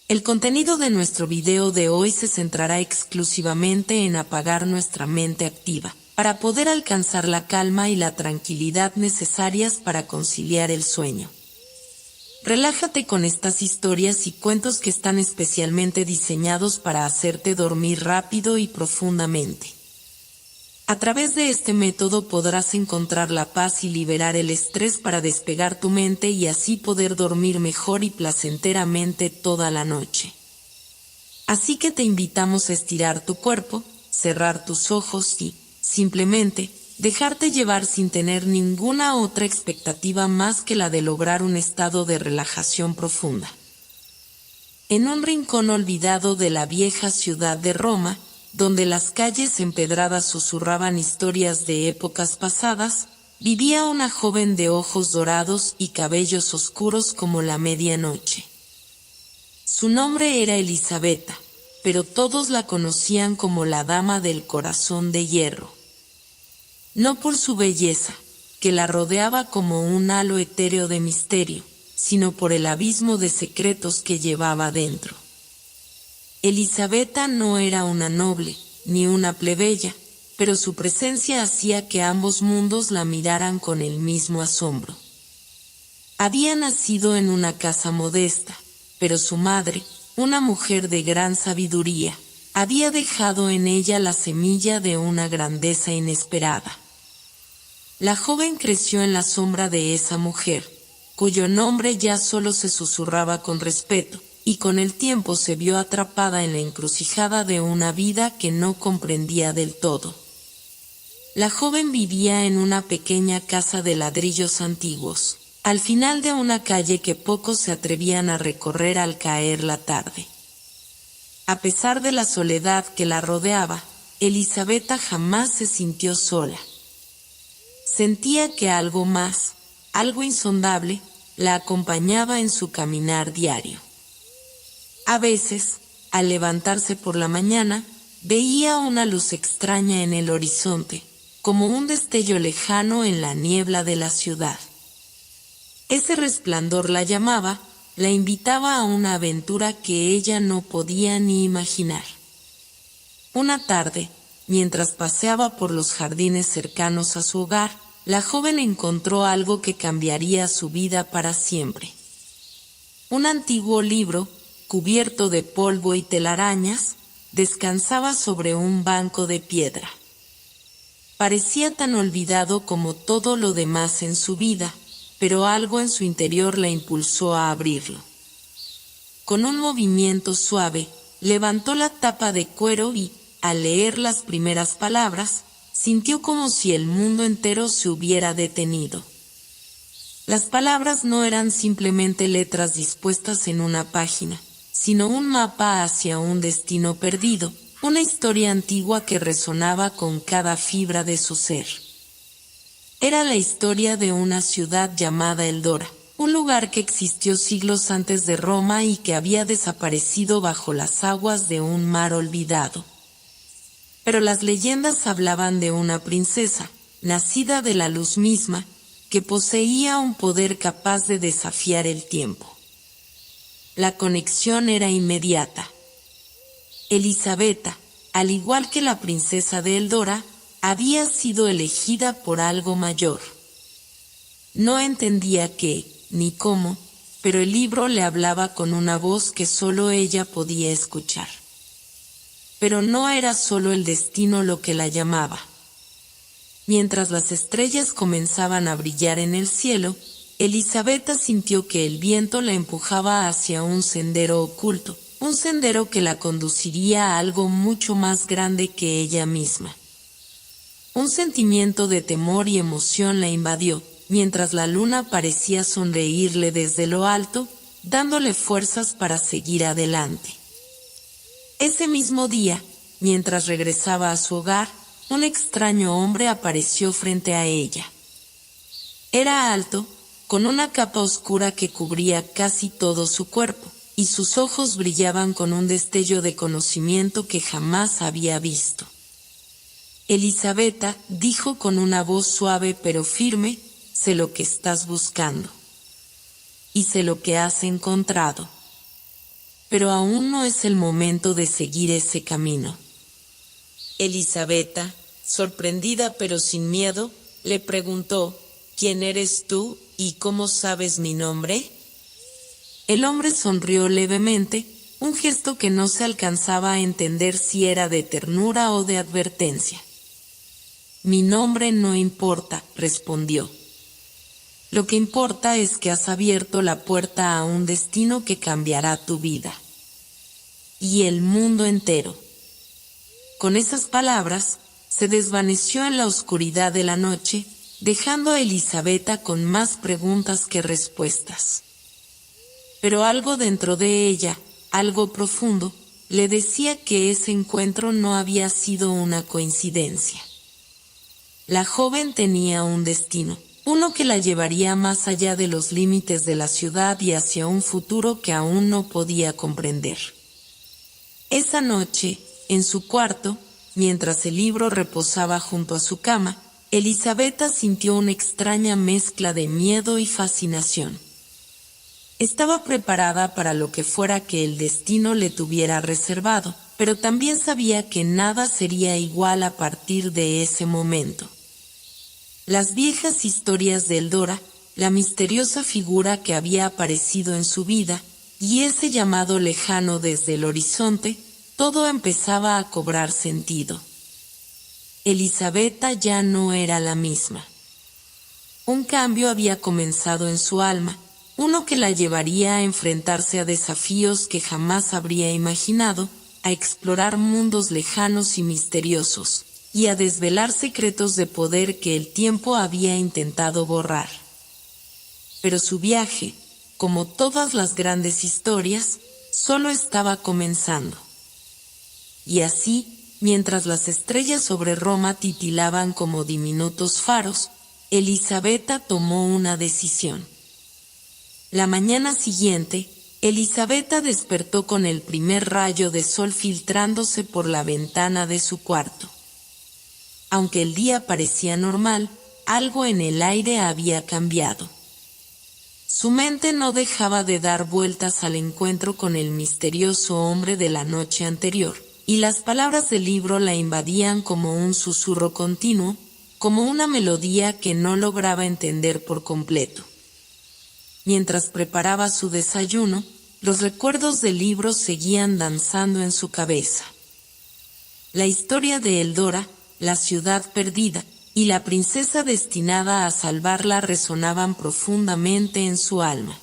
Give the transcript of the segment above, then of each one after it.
El contenido de nuestro video de hoy se centrará exclusivamente en apagar nuestra mente activa, para poder alcanzar la calma y la tranquilidad necesarias para conciliar el sueño. Relájate con estas historias y cuentos que están especialmente diseñados para hacerte dormir rápido y profundamente. A través de este método podrás encontrar la paz y liberar el estrés para despegar tu mente y así poder dormir mejor y placenteramente toda la noche. Así que te invitamos a estirar tu cuerpo, cerrar tus ojos y, simplemente, dejarte llevar sin tener ninguna otra expectativa más que la de lograr un estado de relajación profunda. En un rincón olvidado de la vieja ciudad de Roma, donde las calles empedradas susurraban historias de épocas pasadas, vivía una joven de ojos dorados y cabellos oscuros como la medianoche. Su nombre era Elisabetta, pero todos la conocían como la Dama del Corazón de Hierro. No por su belleza, que la rodeaba como un halo etéreo de misterio, sino por el abismo de secretos que llevaba dentro. Elisabetta no era una noble, ni una plebeya, pero su presencia hacía que ambos mundos la miraran con el mismo asombro. Había nacido en una casa modesta, pero su madre, una mujer de gran sabiduría, había dejado en ella la semilla de una grandeza inesperada. La joven creció en la sombra de esa mujer, cuyo nombre ya solo se susurraba con respeto, y con el tiempo se vio atrapada en la encrucijada de una vida que no comprendía del todo. La joven vivía en una pequeña casa de ladrillos antiguos, al final de una calle que pocos se atrevían a recorrer al caer la tarde. A pesar de la soledad que la rodeaba, Elisabetta jamás se sintió sola. Sentía que algo más, algo insondable, la acompañaba en su caminar diario. A veces, al levantarse por la mañana, veía una luz extraña en el horizonte, como un destello lejano en la niebla de la ciudad. Ese resplandor la llamaba, la invitaba a una aventura que ella no podía ni imaginar. Una tarde, mientras paseaba por los jardines cercanos a su hogar, la joven encontró algo que cambiaría su vida para siempre. Un antiguo libro, cubierto de polvo y telarañas, descansaba sobre un banco de piedra. Parecía tan olvidado como todo lo demás en su vida, pero algo en su interior la impulsó a abrirlo. Con un movimiento suave, levantó la tapa de cuero y, al leer las primeras palabras, sintió como si el mundo entero se hubiera detenido. Las palabras no eran simplemente letras dispuestas en una página, sino un mapa hacia un destino perdido, una historia antigua que resonaba con cada fibra de su ser. Era la historia de una ciudad llamada Eldora, un lugar que existió siglos antes de Roma y que había desaparecido bajo las aguas de un mar olvidado. Pero las leyendas hablaban de una princesa, nacida de la luz misma, que poseía un poder capaz de desafiar el tiempo. La conexión era inmediata. Elisabetta, al igual que la princesa de Eldora, había sido elegida por algo mayor. No entendía qué, ni cómo, pero el libro le hablaba con una voz que solo ella podía escuchar. Pero no era solo el destino lo que la llamaba. Mientras las estrellas comenzaban a brillar en el cielo, Elisabetta sintió que el viento la empujaba hacia un sendero oculto, un sendero que la conduciría a algo mucho más grande que ella misma. Un sentimiento de temor y emoción la invadió, mientras la luna parecía sonreírle desde lo alto, dándole fuerzas para seguir adelante. Ese mismo día, mientras regresaba a su hogar, un extraño hombre apareció frente a ella. Era alto, con una capa oscura que cubría casi todo su cuerpo, y sus ojos brillaban con un destello de conocimiento que jamás había visto. Elisabetta dijo con una voz suave pero firme: «Sé lo que estás buscando. Y sé lo que has encontrado». pero aún no es el momento de seguir ese camino. Elisabetta, sorprendida pero sin miedo, le preguntó, ¿quién eres tú y cómo sabes mi nombre? El hombre sonrió levemente, un gesto que no se alcanzaba a entender si era de ternura o de advertencia. Mi nombre no importa, respondió. Lo que importa es que has abierto la puerta a un destino que cambiará tu vida. Y el mundo entero. Con esas palabras, se desvaneció en la oscuridad de la noche, dejando a Elisabetta con más preguntas que respuestas. Pero algo dentro de ella, algo profundo, le decía que ese encuentro no había sido una coincidencia. La joven tenía un destino, uno que la llevaría más allá de los límites de la ciudad y hacia un futuro que aún no podía comprender. Esa noche, en su cuarto, mientras el libro reposaba junto a su cama, Elisabetta sintió una extraña mezcla de miedo y fascinación. Estaba preparada para lo que fuera que el destino le tuviera reservado, pero también sabía que nada sería igual a partir de ese momento. Las viejas historias de Eldora, la misteriosa figura que había aparecido en su vida, y ese llamado lejano desde el horizonte, todo empezaba a cobrar sentido. Elisabetta ya no era la misma. Un cambio había comenzado en su alma, uno que la llevaría a enfrentarse a desafíos que jamás habría imaginado, a explorar mundos lejanos y misteriosos, y a desvelar secretos de poder que el tiempo había intentado borrar. Pero su viaje, como todas las grandes historias, solo estaba comenzando. Y así, mientras las estrellas sobre Roma titilaban como diminutos faros, Elisabetta tomó una decisión. La mañana siguiente, Elisabetta despertó con el primer rayo de sol filtrándose por la ventana de su cuarto. Aunque el día parecía normal, algo en el aire había cambiado. Su mente no dejaba de dar vueltas al encuentro con el misterioso hombre de la noche anterior, y las palabras del libro la invadían como un susurro continuo, como una melodía que no lograba entender por completo. Mientras preparaba su desayuno, los recuerdos del libro seguían danzando en su cabeza. La historia de Eldora, la ciudad perdida, y la princesa destinada a salvarla resonaban profundamente en su alma.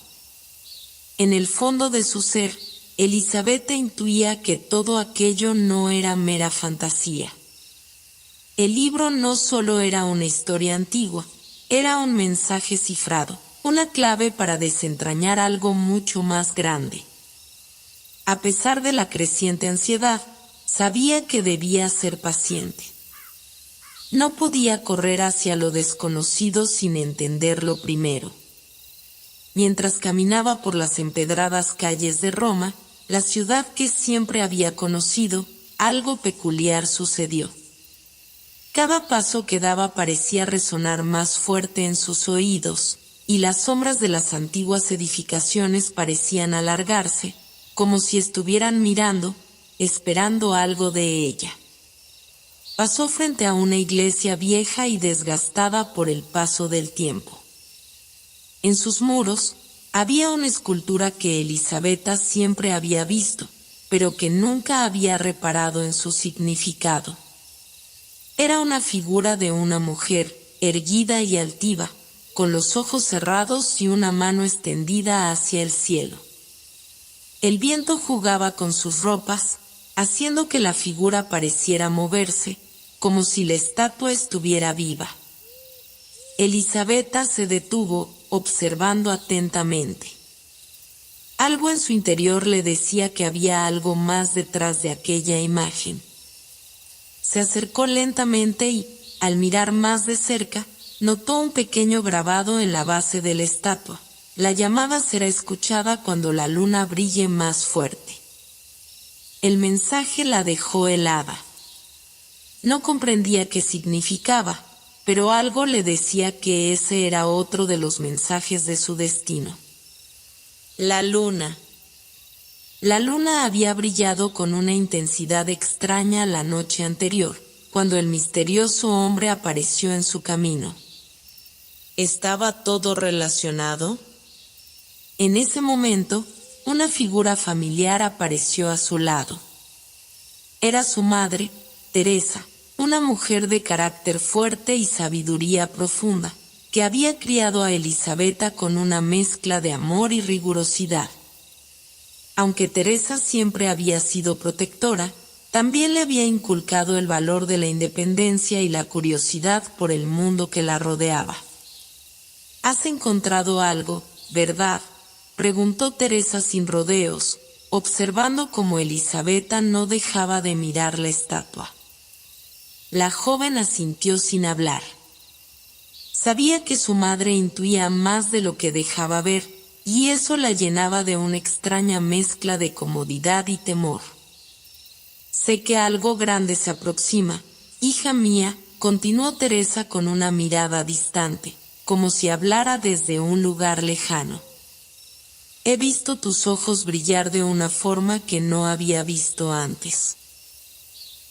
En el fondo de su ser, Elisabetta intuía que todo aquello no era mera fantasía. El libro no solo era una historia antigua, era un mensaje cifrado, una clave para desentrañar algo mucho más grande. A pesar de la creciente ansiedad, sabía que debía ser paciente. No podía correr hacia lo desconocido sin entenderlo primero. Mientras caminaba por las empedradas calles de Roma, la ciudad que siempre había conocido, algo peculiar sucedió. Cada paso que daba parecía resonar más fuerte en sus oídos, y las sombras de las antiguas edificaciones parecían alargarse, como si estuvieran mirando, esperando algo de ella. Pasó frente a una iglesia vieja y desgastada por el paso del tiempo. En sus muros había una escultura que Elisabetta siempre había visto, pero que nunca había reparado en su significado. Era una figura de una mujer, erguida y altiva, con los ojos cerrados y una mano extendida hacia el cielo. El viento jugaba con sus ropas, haciendo que la figura pareciera moverse, como si la estatua estuviera viva. Elisabetta se detuvo, observando atentamente. Algo en su interior le decía que había algo más detrás de aquella imagen. Se acercó lentamente y, al mirar más de cerca, notó un pequeño grabado en la base de la estatua. La llamada será escuchada cuando la luna brille más fuerte. El mensaje la dejó helada. No comprendía qué significaba, pero algo le decía que ese era otro de los mensajes de su destino. La luna. La luna había brillado con una intensidad extraña la noche anterior, cuando el misterioso hombre apareció en su camino. ¿Estaba todo relacionado? En ese momento, una figura familiar apareció a su lado. Era su madre, Teresa, una mujer de carácter fuerte y sabiduría profunda, que había criado a Elisabetta con una mezcla de amor y rigurosidad. Aunque Teresa siempre había sido protectora, también le había inculcado el valor de la independencia y la curiosidad por el mundo que la rodeaba. ¿Has encontrado algo, verdad?, preguntó Teresa sin rodeos, observando cómo Elisabetta no dejaba de mirar la estatua. La joven asintió sin hablar. Sabía que su madre intuía más de lo que dejaba ver, y eso la llenaba de una extraña mezcla de comodidad y temor. Sé que algo grande se aproxima, hija mía, continuó Teresa con una mirada distante, como si hablara desde un lugar lejano. He visto tus ojos brillar de una forma que no había visto antes.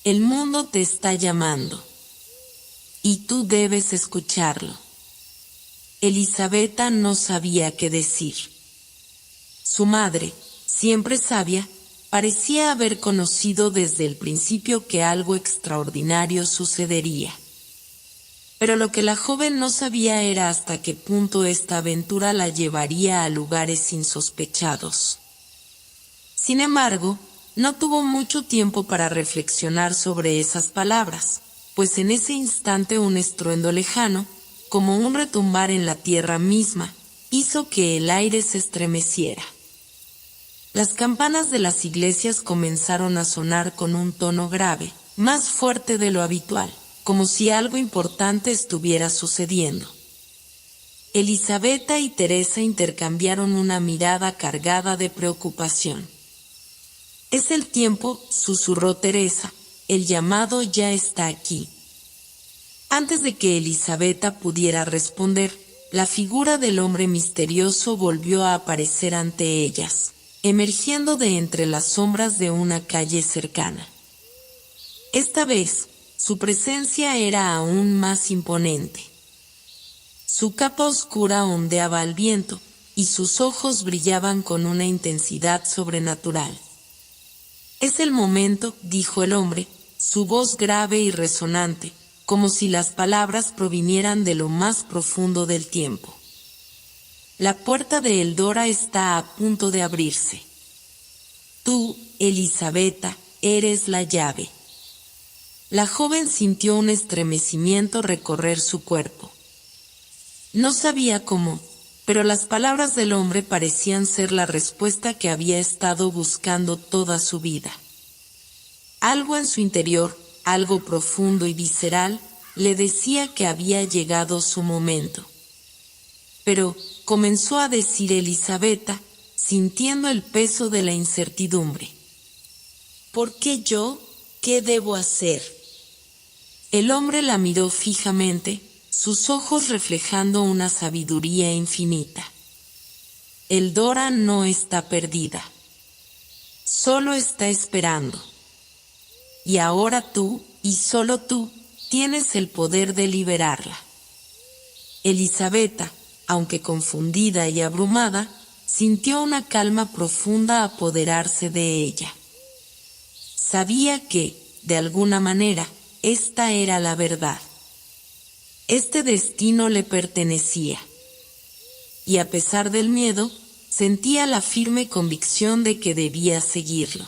El mundo te está llamando. Y tú debes escucharlo. Elisabetta no sabía qué decir. Su madre, siempre sabia, parecía haber conocido desde el principio que algo extraordinario sucedería. Pero lo que la joven no sabía era hasta qué punto esta aventura la llevaría a lugares insospechados. Sin embargo, no tuvo mucho tiempo para reflexionar sobre esas palabras, pues en ese instante un estruendo lejano, como un retumbar en la tierra misma, hizo que el aire se estremeciera. Las campanas de las iglesias comenzaron a sonar con un tono grave, más fuerte de lo habitual, como si algo importante estuviera sucediendo. Elisabetta y Teresa intercambiaron una mirada cargada de preocupación. «Es el tiempo», susurró Teresa, «el llamado ya está aquí». Antes de que Elisabetta pudiera responder, la figura del hombre misterioso volvió a aparecer ante ellas, emergiendo de entre las sombras de una calle cercana. Esta vez, su presencia era aún más imponente. Su capa oscura ondeaba al viento, y sus ojos brillaban con una intensidad sobrenatural. «Es el momento», dijo el hombre, su voz grave y resonante, como si las palabras provinieran de lo más profundo del tiempo. «La puerta de Eldora está a punto de abrirse. Tú, Elisabetta, eres la llave». La joven sintió un estremecimiento recorrer su cuerpo. No sabía cómo, pero las palabras del hombre parecían ser la respuesta que había estado buscando toda su vida. Algo en su interior, algo profundo y visceral, le decía que había llegado su momento. Pero, comenzó a decir Elisabetta, sintiendo el peso de la incertidumbre. ¿Por qué yo? ¿Qué debo hacer? El hombre la miró fijamente, sus ojos reflejando una sabiduría infinita. Eldora no está perdida. Solo está esperando. Y ahora tú, y solo tú, tienes el poder de liberarla. Elisabetta, aunque confundida y abrumada, sintió una calma profunda apoderarse de ella. Sabía que, de alguna manera, esta era la verdad. Este destino le pertenecía. Y a pesar del miedo, sentía la firme convicción de que debía seguirlo.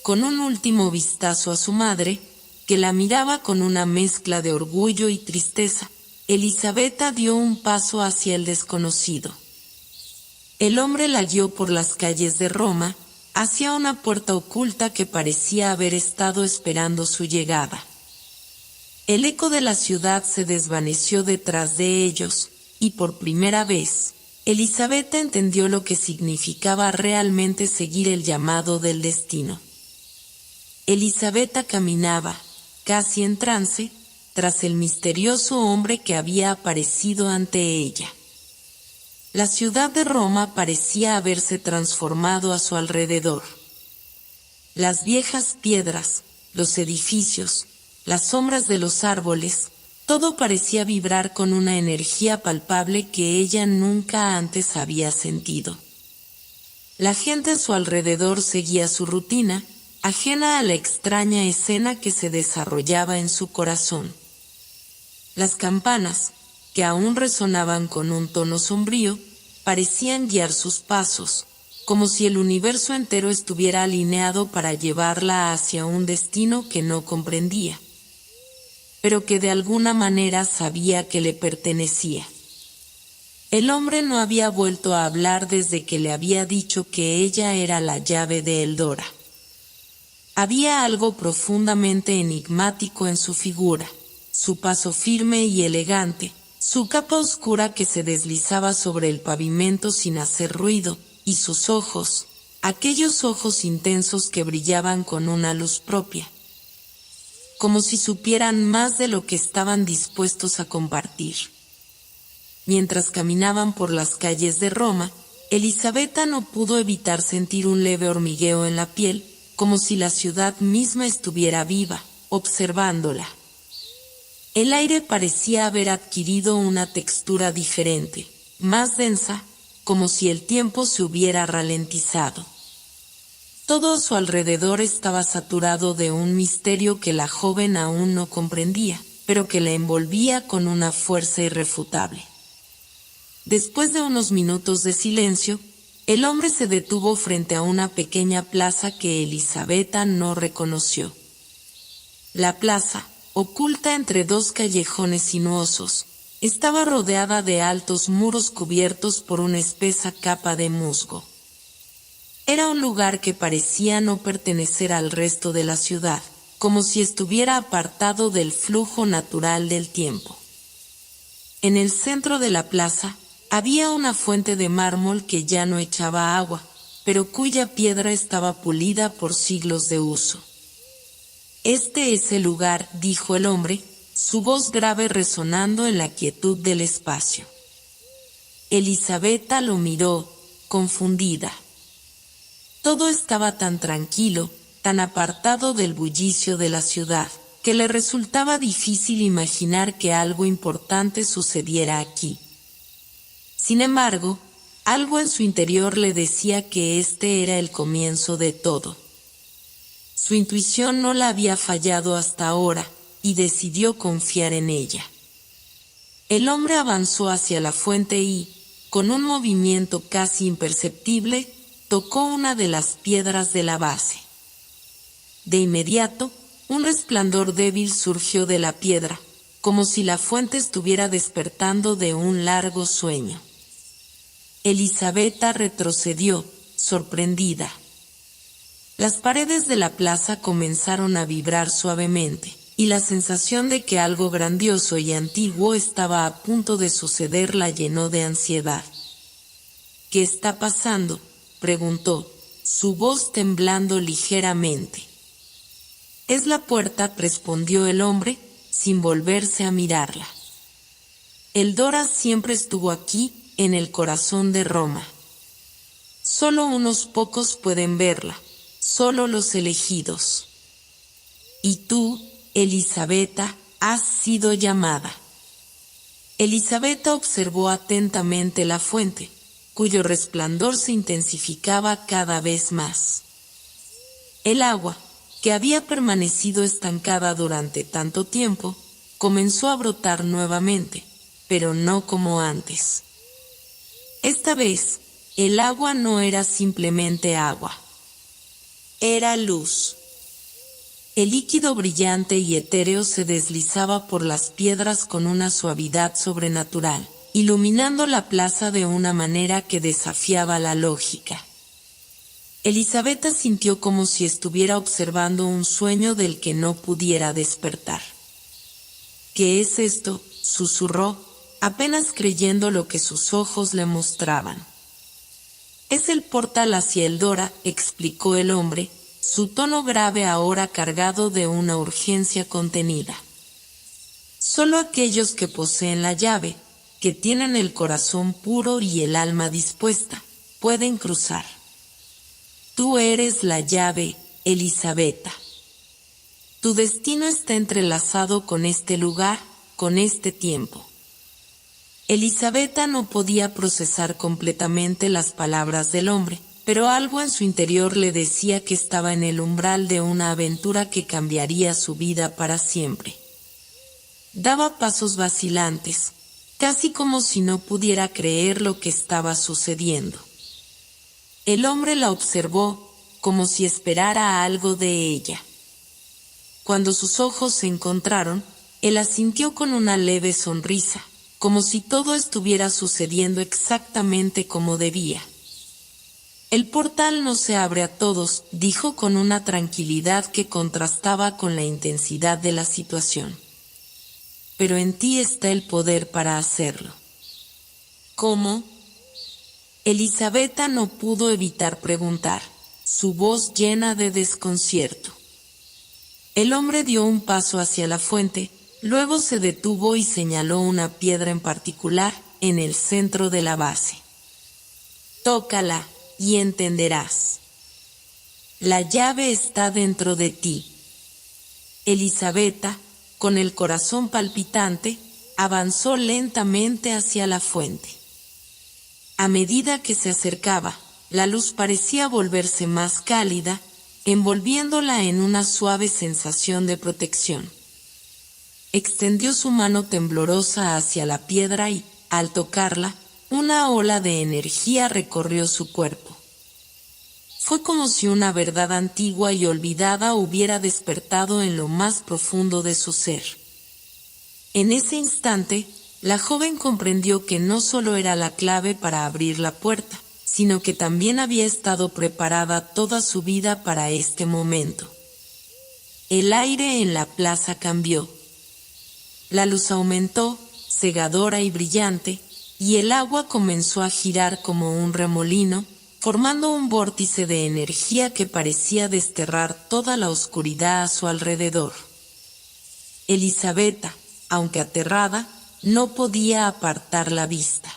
Con un último vistazo a su madre, que la miraba con una mezcla de orgullo y tristeza, Elisabetta dio un paso hacia el desconocido. El hombre la guió por las calles de Roma, hacia una puerta oculta que parecía haber estado esperando su llegada. El eco de la ciudad se desvaneció detrás de ellos, y por primera vez, Elisabetta entendió lo que significaba realmente seguir el llamado del destino. Elisabetta caminaba, casi en trance, tras el misterioso hombre que había aparecido ante ella. La ciudad de Roma parecía haberse transformado a su alrededor. Las viejas piedras, los edificios, las sombras de los árboles, todo parecía vibrar con una energía palpable que ella nunca antes había sentido. La gente a su alrededor seguía su rutina, ajena a la extraña escena que se desarrollaba en su corazón. Las campanas, que aún resonaban con un tono sombrío, parecían guiar sus pasos, como si el universo entero estuviera alineado para llevarla hacia un destino que no comprendía, pero que de alguna manera sabía que le pertenecía. El hombre no había vuelto a hablar desde que le había dicho que ella era la llave de Eldora. Había algo profundamente enigmático en su figura, su paso firme y elegante, su capa oscura que se deslizaba sobre el pavimento sin hacer ruido, y sus ojos, aquellos ojos intensos que brillaban con una luz propia, como si supieran más de lo que estaban dispuestos a compartir. Mientras caminaban por las calles de Roma, Elisabetta no pudo evitar sentir un leve hormigueo en la piel, como si la ciudad misma estuviera viva, observándola. El aire parecía haber adquirido una textura diferente, más densa, como si el tiempo se hubiera ralentizado. Todo a su alrededor estaba saturado de un misterio que la joven aún no comprendía, pero que la envolvía con una fuerza irrefutable. Después de unos minutos de silencio, el hombre se detuvo frente a una pequeña plaza que Elisabetta no reconoció. La plaza, oculta entre dos callejones sinuosos, estaba rodeada de altos muros cubiertos por una espesa capa de musgo. Era un lugar que parecía no pertenecer al resto de la ciudad, como si estuviera apartado del flujo natural del tiempo. En el centro de la plaza había una fuente de mármol que ya no echaba agua, pero cuya piedra estaba pulida por siglos de uso. «Este es el lugar», dijo el hombre, su voz grave resonando en la quietud del espacio. Elisabetta lo miró, confundida. Todo estaba tan tranquilo, tan apartado del bullicio de la ciudad, que le resultaba difícil imaginar que algo importante sucediera aquí. Sin embargo, algo en su interior le decía que este era el comienzo de todo. Su intuición no la había fallado hasta ahora, y decidió confiar en ella. El hombre avanzó hacia la fuente y, con un movimiento casi imperceptible, tocó una de las piedras de la base. De inmediato, un resplandor débil surgió de la piedra, como si la fuente estuviera despertando de un largo sueño. Elisabetta retrocedió, sorprendida. Las paredes de la plaza comenzaron a vibrar suavemente, y la sensación de que algo grandioso y antiguo estaba a punto de suceder la llenó de ansiedad. «¿Qué está pasando?», preguntó, su voz temblando ligeramente. «Es la puerta», respondió el hombre, sin volverse a mirarla. «Eldora siempre estuvo aquí, en el corazón de Roma. Solo unos pocos pueden verla, solo los elegidos. Y tú, Elisabetta, has sido llamada». Elisabetta observó atentamente la fuente, cuyo resplandor se intensificaba cada vez más. El agua, que había permanecido estancada durante tanto tiempo, comenzó a brotar nuevamente, pero no como antes. Esta vez, el agua no era simplemente agua. Era luz. El líquido brillante y etéreo se deslizaba por las piedras con una suavidad sobrenatural, iluminando la plaza de una manera que desafiaba la lógica. Elisabetta sintió como si estuviera observando un sueño del que no pudiera despertar. «¿Qué es esto?», susurró, apenas creyendo lo que sus ojos le mostraban. «Es el portal hacia Eldora», explicó el hombre, su tono grave ahora cargado de una urgencia contenida. «Solo aquellos que poseen la llave, que tienen el corazón puro y el alma dispuesta, pueden cruzar. Tú eres la llave, Elisabetta. Tu destino está entrelazado con este lugar, con este tiempo. Elisabetta no podía procesar completamente las palabras del hombre, pero algo en su interior le decía que estaba en el umbral de una aventura que cambiaría su vida para siempre. Daba pasos vacilantes, casi como si no pudiera creer lo que estaba sucediendo. El hombre la observó, como si esperara algo de ella. Cuando sus ojos se encontraron, él asintió con una leve sonrisa, como si todo estuviera sucediendo exactamente como debía. El portal no se abre a todos, dijo con una tranquilidad que contrastaba con la intensidad de la situación. Pero en ti está el poder para hacerlo. ¿Cómo? Elisabetta no pudo evitar preguntar, su voz llena de desconcierto. El hombre dio un paso hacia la fuente, luego se detuvo y señaló una piedra en particular, en el centro de la base. Tócala, y entenderás. La llave está dentro de ti. Elisabetta, con el corazón palpitante, avanzó lentamente hacia la fuente. A medida que se acercaba, la luz parecía volverse más cálida, envolviéndola en una suave sensación de protección. Extendió su mano temblorosa hacia la piedra y, al tocarla, una ola de energía recorrió su cuerpo. Fue como si una verdad antigua y olvidada hubiera despertado en lo más profundo de su ser. En ese instante, la joven comprendió que no solo era la clave para abrir la puerta, sino que también había estado preparada toda su vida para este momento. El aire en la plaza cambió. La luz aumentó, cegadora y brillante, y el agua comenzó a girar como un remolino, formando un vórtice de energía que parecía desterrar toda la oscuridad a su alrededor. Elisabetta, aunque aterrada, no podía apartar la vista.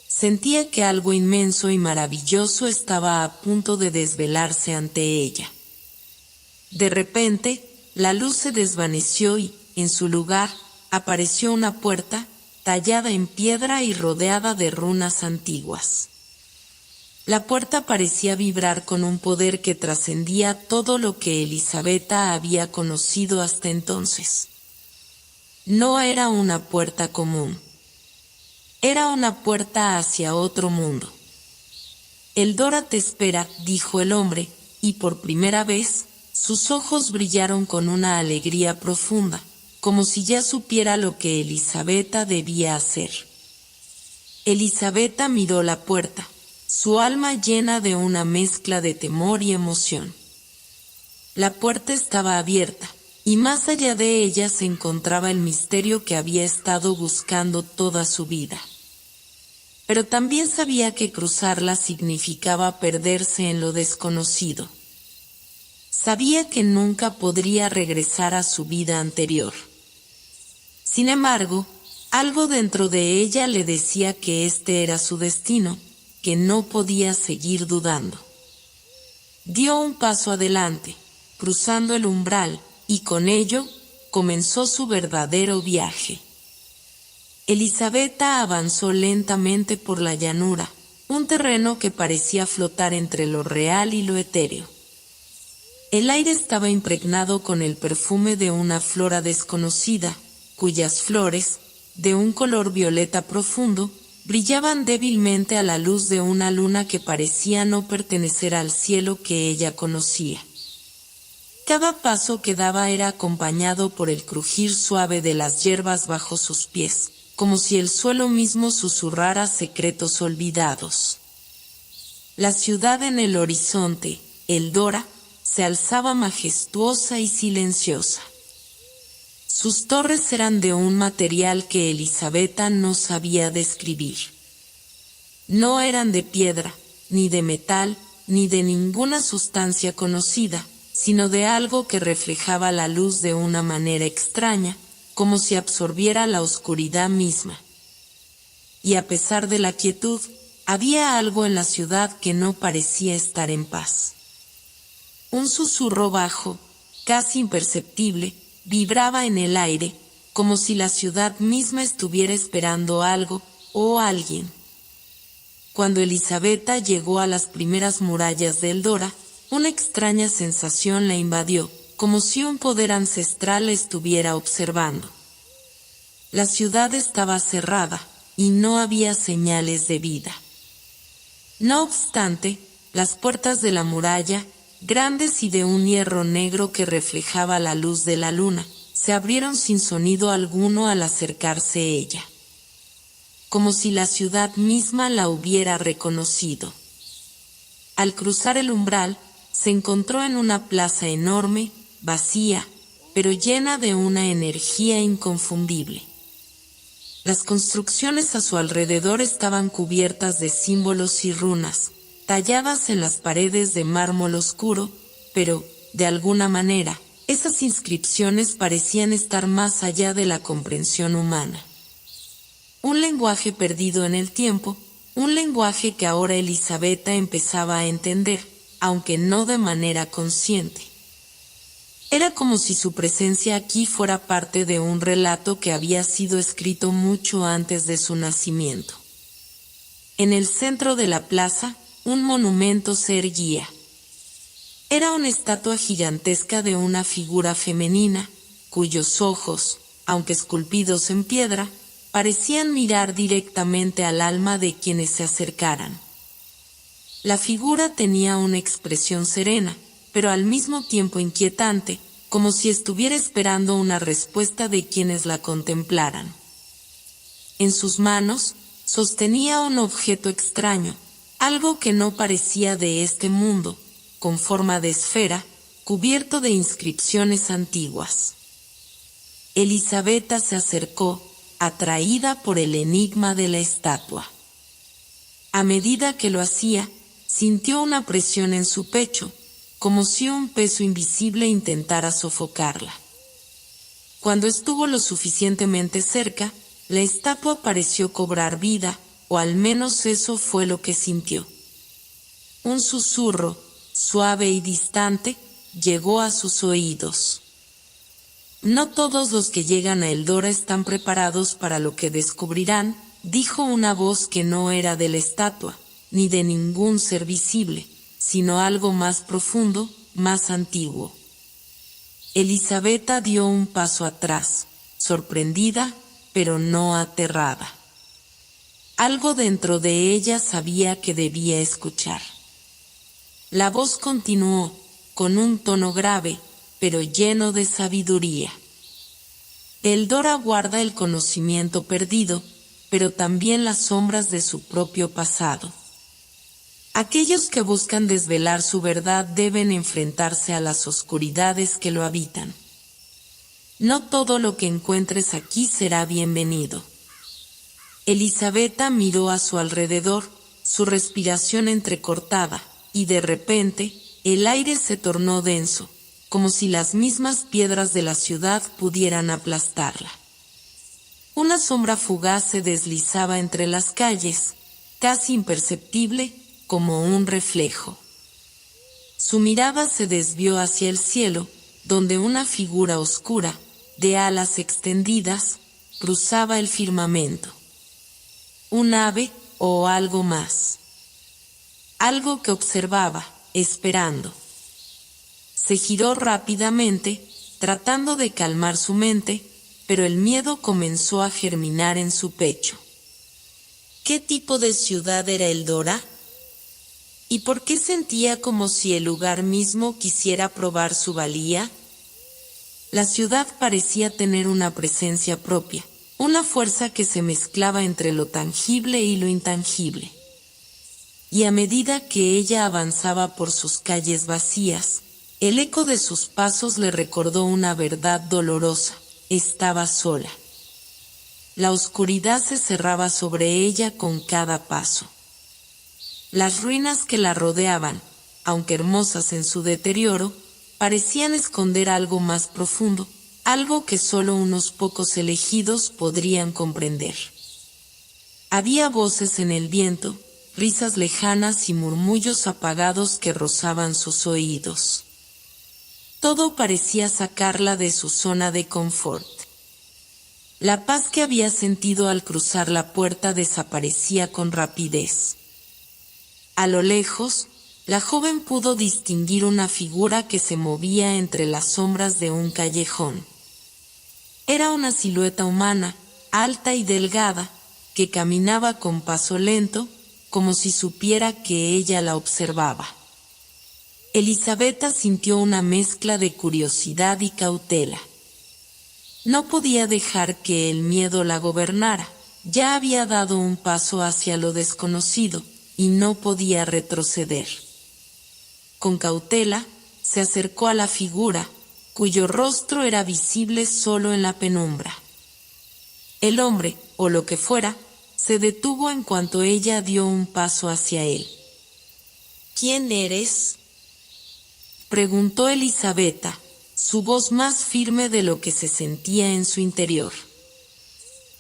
Sentía que algo inmenso y maravilloso estaba a punto de desvelarse ante ella. De repente, la luz se desvaneció y, en su lugar, apareció una puerta, tallada en piedra y rodeada de runas antiguas. La puerta parecía vibrar con un poder que trascendía todo lo que Elisabetta había conocido hasta entonces. No era una puerta común. Era una puerta hacia otro mundo. Eldora te espera, dijo el hombre, y por primera vez, sus ojos brillaron con una alegría profunda, como si ya supiera lo que Elisabetta debía hacer. Elisabetta miró la puerta, su alma llena de una mezcla de temor y emoción. La puerta estaba abierta, y más allá de ella se encontraba el misterio que había estado buscando toda su vida. Pero también sabía que cruzarla significaba perderse en lo desconocido. Sabía que nunca podría regresar a su vida anterior. Sin embargo, algo dentro de ella le decía que este era su destino, que no podía seguir dudando. Dio un paso adelante, cruzando el umbral, y con ello, comenzó su verdadero viaje. Elisabetta avanzó lentamente por la llanura, un terreno que parecía flotar entre lo real y lo etéreo. El aire estaba impregnado con el perfume de una flora desconocida, cuyas flores, de un color violeta profundo, brillaban débilmente a la luz de una luna que parecía no pertenecer al cielo que ella conocía. Cada paso que daba era acompañado por el crujir suave de las hierbas bajo sus pies, como si el suelo mismo susurrara secretos olvidados. La ciudad en el horizonte, Eldora, se alzaba majestuosa y silenciosa. Sus torres eran de un material que Elisabetta no sabía describir. No eran de piedra, ni de metal, ni de ninguna sustancia conocida, sino de algo que reflejaba la luz de una manera extraña, como si absorbiera la oscuridad misma. y a pesar de la quietud, había algo en la ciudad que no parecía estar en paz. Un susurro bajo, casi imperceptible, vibraba en el aire, como si la ciudad misma estuviera esperando algo o alguien. Cuando Elisabetta llegó a las primeras murallas de Eldora, una extraña sensación la invadió, como si un poder ancestral la estuviera observando. La ciudad estaba cerrada, y no había señales de vida. No obstante, las puertas de la muralla, grandes y de un hierro negro que reflejaba la luz de la luna, se abrieron sin sonido alguno al acercarse ella, como si la ciudad misma la hubiera reconocido. Al cruzar el umbral, se encontró en una plaza enorme, vacía, pero llena de una energía inconfundible. Las construcciones a su alrededor estaban cubiertas de símbolos y runas, talladas en las paredes de mármol oscuro, pero, de alguna manera, esas inscripciones parecían estar más allá de la comprensión humana. Un lenguaje perdido en el tiempo, un lenguaje que ahora Elisabetta empezaba a entender, aunque no de manera consciente. Era como si su presencia aquí fuera parte de un relato que había sido escrito mucho antes de su nacimiento. En el centro de la plaza, un monumento se erguía. Era una estatua gigantesca de una figura femenina, cuyos ojos, aunque esculpidos en piedra, parecían mirar directamente al alma de quienes se acercaran. La figura tenía una expresión serena, pero al mismo tiempo inquietante, como si estuviera esperando una respuesta de quienes la contemplaran. En sus manos, sostenía un objeto extraño, algo que no parecía de este mundo, con forma de esfera, cubierto de inscripciones antiguas. Elisabetta se acercó, atraída por el enigma de la estatua. A medida que lo hacía, sintió una presión en su pecho, como si un peso invisible intentara sofocarla. Cuando estuvo lo suficientemente cerca, la estatua pareció cobrar vida, o al menos eso fue lo que sintió. Un susurro, suave y distante, llegó a sus oídos. No todos los que llegan a Eldora están preparados para lo que descubrirán, dijo una voz que no era de la estatua, ni de ningún ser visible, sino algo más profundo, más antiguo. Elisabetta dio un paso atrás, sorprendida, pero no aterrada. Algo dentro de ella sabía que debía escuchar. La voz continuó, con un tono grave, pero lleno de sabiduría. Eldora guarda el conocimiento perdido, pero también las sombras de su propio pasado. Aquellos que buscan desvelar su verdad deben enfrentarse a las oscuridades que lo habitan. No todo lo que encuentres aquí será bienvenido. Elisabetta miró a su alrededor, su respiración entrecortada, y de repente, el aire se tornó denso, como si las mismas piedras de la ciudad pudieran aplastarla. Una sombra fugaz se deslizaba entre las calles, casi imperceptible, como un reflejo. Su mirada se desvió hacia el cielo, donde una figura oscura, de alas extendidas, cruzaba el firmamento. Un ave o algo más. Algo que observaba, esperando. Se giró rápidamente, tratando de calmar su mente, pero el miedo comenzó a germinar en su pecho. ¿Qué tipo de ciudad era Eldora? ¿Y por qué sentía como si el lugar mismo quisiera probar su valía? La ciudad parecía tener una presencia propia, una fuerza que se mezclaba entre lo tangible y lo intangible. Y a medida que ella avanzaba por sus calles vacías, el eco de sus pasos le recordó una verdad dolorosa: estaba sola. La oscuridad se cerraba sobre ella con cada paso. Las ruinas que la rodeaban, aunque hermosas en su deterioro, parecían esconder algo más profundo, algo que solo unos pocos elegidos podrían comprender. Había voces en el viento, risas lejanas y murmullos apagados que rozaban sus oídos. Todo parecía sacarla de su zona de confort. La paz que había sentido al cruzar la puerta desaparecía con rapidez. A lo lejos, la joven pudo distinguir una figura que se movía entre las sombras de un callejón. Era una silueta humana, alta y delgada, que caminaba con paso lento, como si supiera que ella la observaba. Elisabetta sintió una mezcla de curiosidad y cautela. No podía dejar que el miedo la gobernara, ya había dado un paso hacia lo desconocido, y no podía retroceder. Con cautela, se acercó a la figura, cuyo rostro era visible solo en la penumbra. El hombre, o lo que fuera, se detuvo en cuanto ella dio un paso hacia él. ¿Quién eres?, preguntó Elisabetta, su voz más firme de lo que se sentía en su interior.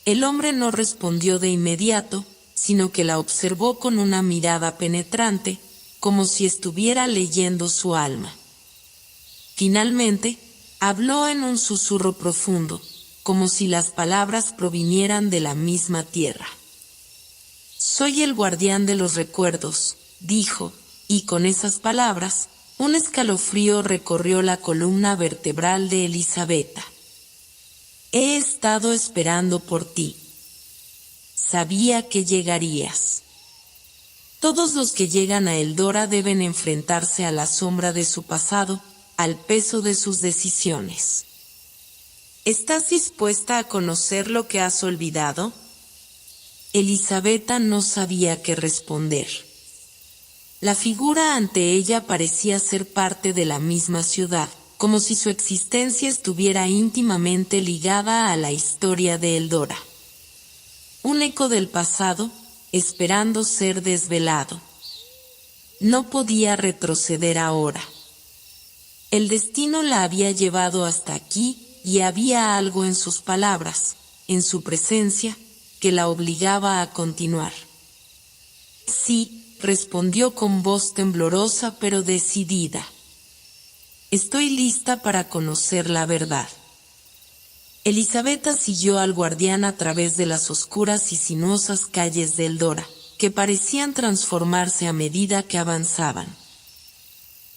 El hombre no respondió de inmediato, sino que la observó con una mirada penetrante, como si estuviera leyendo su alma. Finalmente, habló en un susurro profundo, como si las palabras provinieran de la misma tierra. «Soy el guardián de los recuerdos», dijo, y con esas palabras, un escalofrío recorrió la columna vertebral de Elisabetta. «He estado esperando por ti. Sabía que llegarías». Todos los que llegan a Eldora deben enfrentarse a la sombra de su pasado, al peso de sus decisiones. ¿Estás dispuesta a conocer lo que has olvidado? Elisabetta no sabía qué responder. La figura ante ella parecía ser parte de la misma ciudad, como si su existencia estuviera íntimamente ligada a la historia de Eldora. Un eco del pasado, esperando ser desvelado. No podía retroceder ahora. El destino la había llevado hasta aquí y había algo en sus palabras, en su presencia, que la obligaba a continuar. Sí, respondió con voz temblorosa pero decidida. Estoy lista para conocer la verdad. Elisabetta siguió al guardián a través de las oscuras y sinuosas calles de Eldora, que parecían transformarse a medida que avanzaban.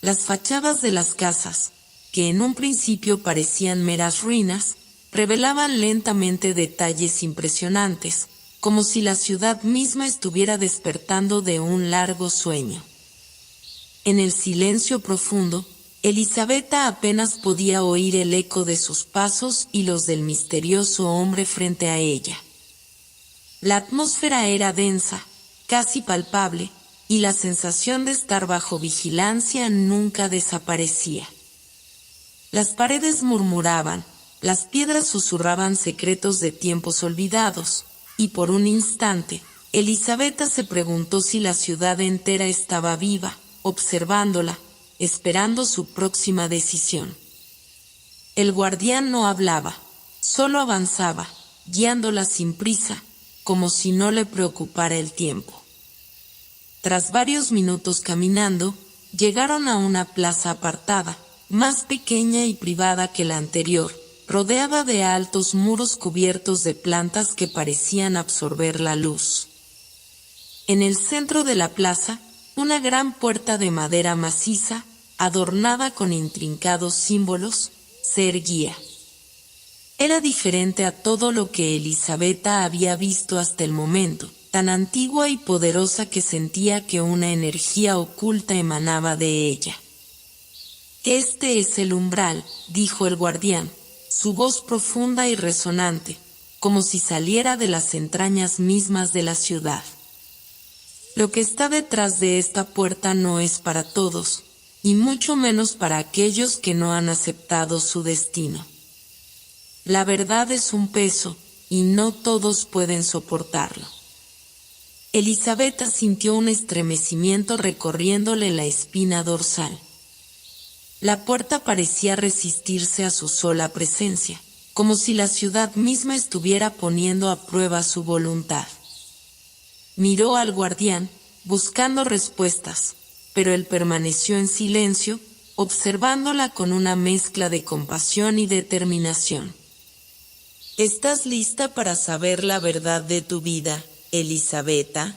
Las fachadas de las casas, que en un principio parecían meras ruinas, revelaban lentamente detalles impresionantes, como si la ciudad misma estuviera despertando de un largo sueño. En el silencio profundo, Elisabetta apenas podía oír el eco de sus pasos y los del misterioso hombre frente a ella. La atmósfera era densa, casi palpable, y la sensación de estar bajo vigilancia nunca desaparecía. Las paredes murmuraban, las piedras susurraban secretos de tiempos olvidados, y por un instante, Elisabetta se preguntó si la ciudad entera estaba viva, observándola, esperando su próxima decisión. El guardián no hablaba, solo avanzaba, guiándola sin prisa, como si no le preocupara el tiempo. Tras varios minutos caminando, llegaron a una plaza apartada, más pequeña y privada que la anterior, rodeada de altos muros cubiertos de plantas que parecían absorber la luz. En el centro de la plaza, una gran puerta de madera maciza, adornada con intrincados símbolos, se erguía. Era diferente a todo lo que Elisabetta había visto hasta el momento, tan antigua y poderosa que sentía que una energía oculta emanaba de ella. «Este es el umbral», dijo el guardián, su voz profunda y resonante, como si saliera de las entrañas mismas de la ciudad. «Lo que está detrás de esta puerta no es para todos, y mucho menos para aquellos que no han aceptado su destino. La verdad es un peso, y no todos pueden soportarlo». Elisabetta sintió un estremecimiento recorriéndole la espina dorsal. La puerta parecía resistirse a su sola presencia, como si la ciudad misma estuviera poniendo a prueba su voluntad. Miró al guardián, buscando respuestas, pero él permaneció en silencio, observándola con una mezcla de compasión y determinación. ¿Estás lista para saber la verdad de tu vida, Elisabetta?,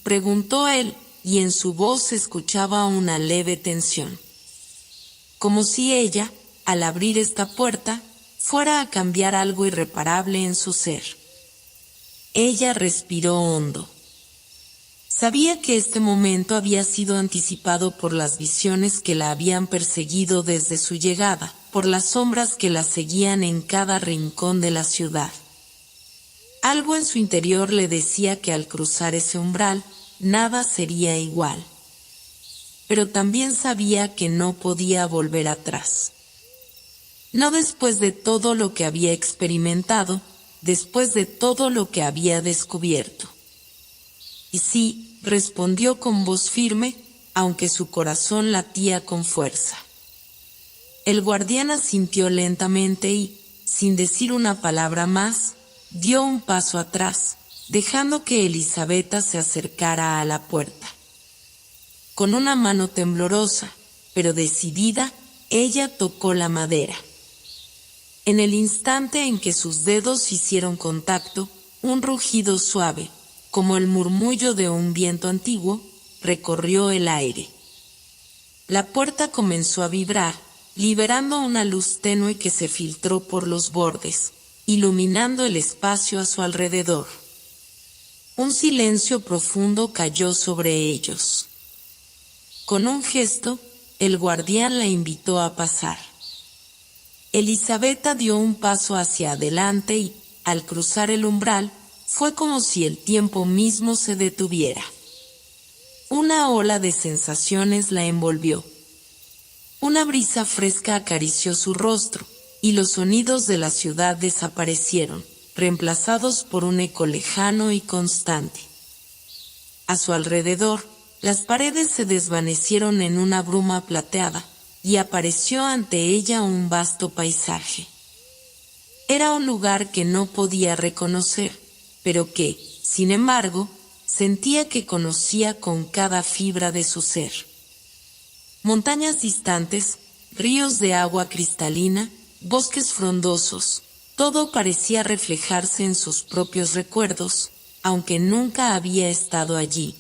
preguntó él, y en su voz se escuchaba una leve tensión. Como si ella, al abrir esta puerta, fuera a cambiar algo irreparable en su ser. Ella respiró hondo. Sabía que este momento había sido anticipado por las visiones que la habían perseguido desde su llegada, por las sombras que la seguían en cada rincón de la ciudad. Algo en su interior le decía que al cruzar ese umbral, nada sería igual. Pero también sabía que no podía volver atrás. No después de todo lo que había experimentado, después de todo lo que había descubierto. Y sí, respondió con voz firme, aunque su corazón latía con fuerza. El guardián asintió lentamente y, sin decir una palabra más, dio un paso atrás, dejando que Elisabetta se acercara a la puerta. Con una mano temblorosa, pero decidida, ella tocó la madera. En el instante en que sus dedos hicieron contacto, un rugido suave, como el murmullo de un viento antiguo, recorrió el aire. La puerta comenzó a vibrar, liberando una luz tenue que se filtró por los bordes, iluminando el espacio a su alrededor. Un silencio profundo cayó sobre ellos. Con un gesto, el guardián la invitó a pasar. Elisabetta dio un paso hacia adelante y, al cruzar el umbral, fue como si el tiempo mismo se detuviera. Una ola de sensaciones la envolvió. Una brisa fresca acarició su rostro, y los sonidos de la ciudad desaparecieron, reemplazados por un eco lejano y constante. A su alrededor, las paredes se desvanecieron en una bruma plateada, y apareció ante ella un vasto paisaje. Era un lugar que no podía reconocer, pero que, sin embargo, sentía que conocía con cada fibra de su ser. Montañas distantes, ríos de agua cristalina, bosques frondosos, todo parecía reflejarse en sus propios recuerdos, aunque nunca había estado allí.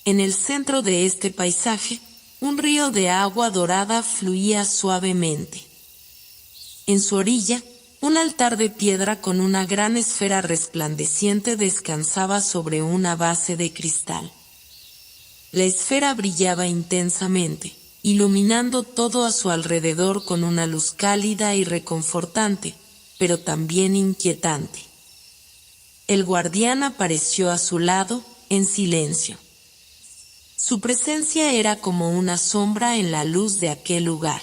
En el centro de este paisaje, un río de agua dorada fluía suavemente. En su orilla, un altar de piedra con una gran esfera resplandeciente descansaba sobre una base de cristal. La esfera brillaba intensamente, iluminando todo a su alrededor con una luz cálida y reconfortante, pero también inquietante. El guardián apareció a su lado, en silencio. Su presencia era como una sombra en la luz de aquel lugar.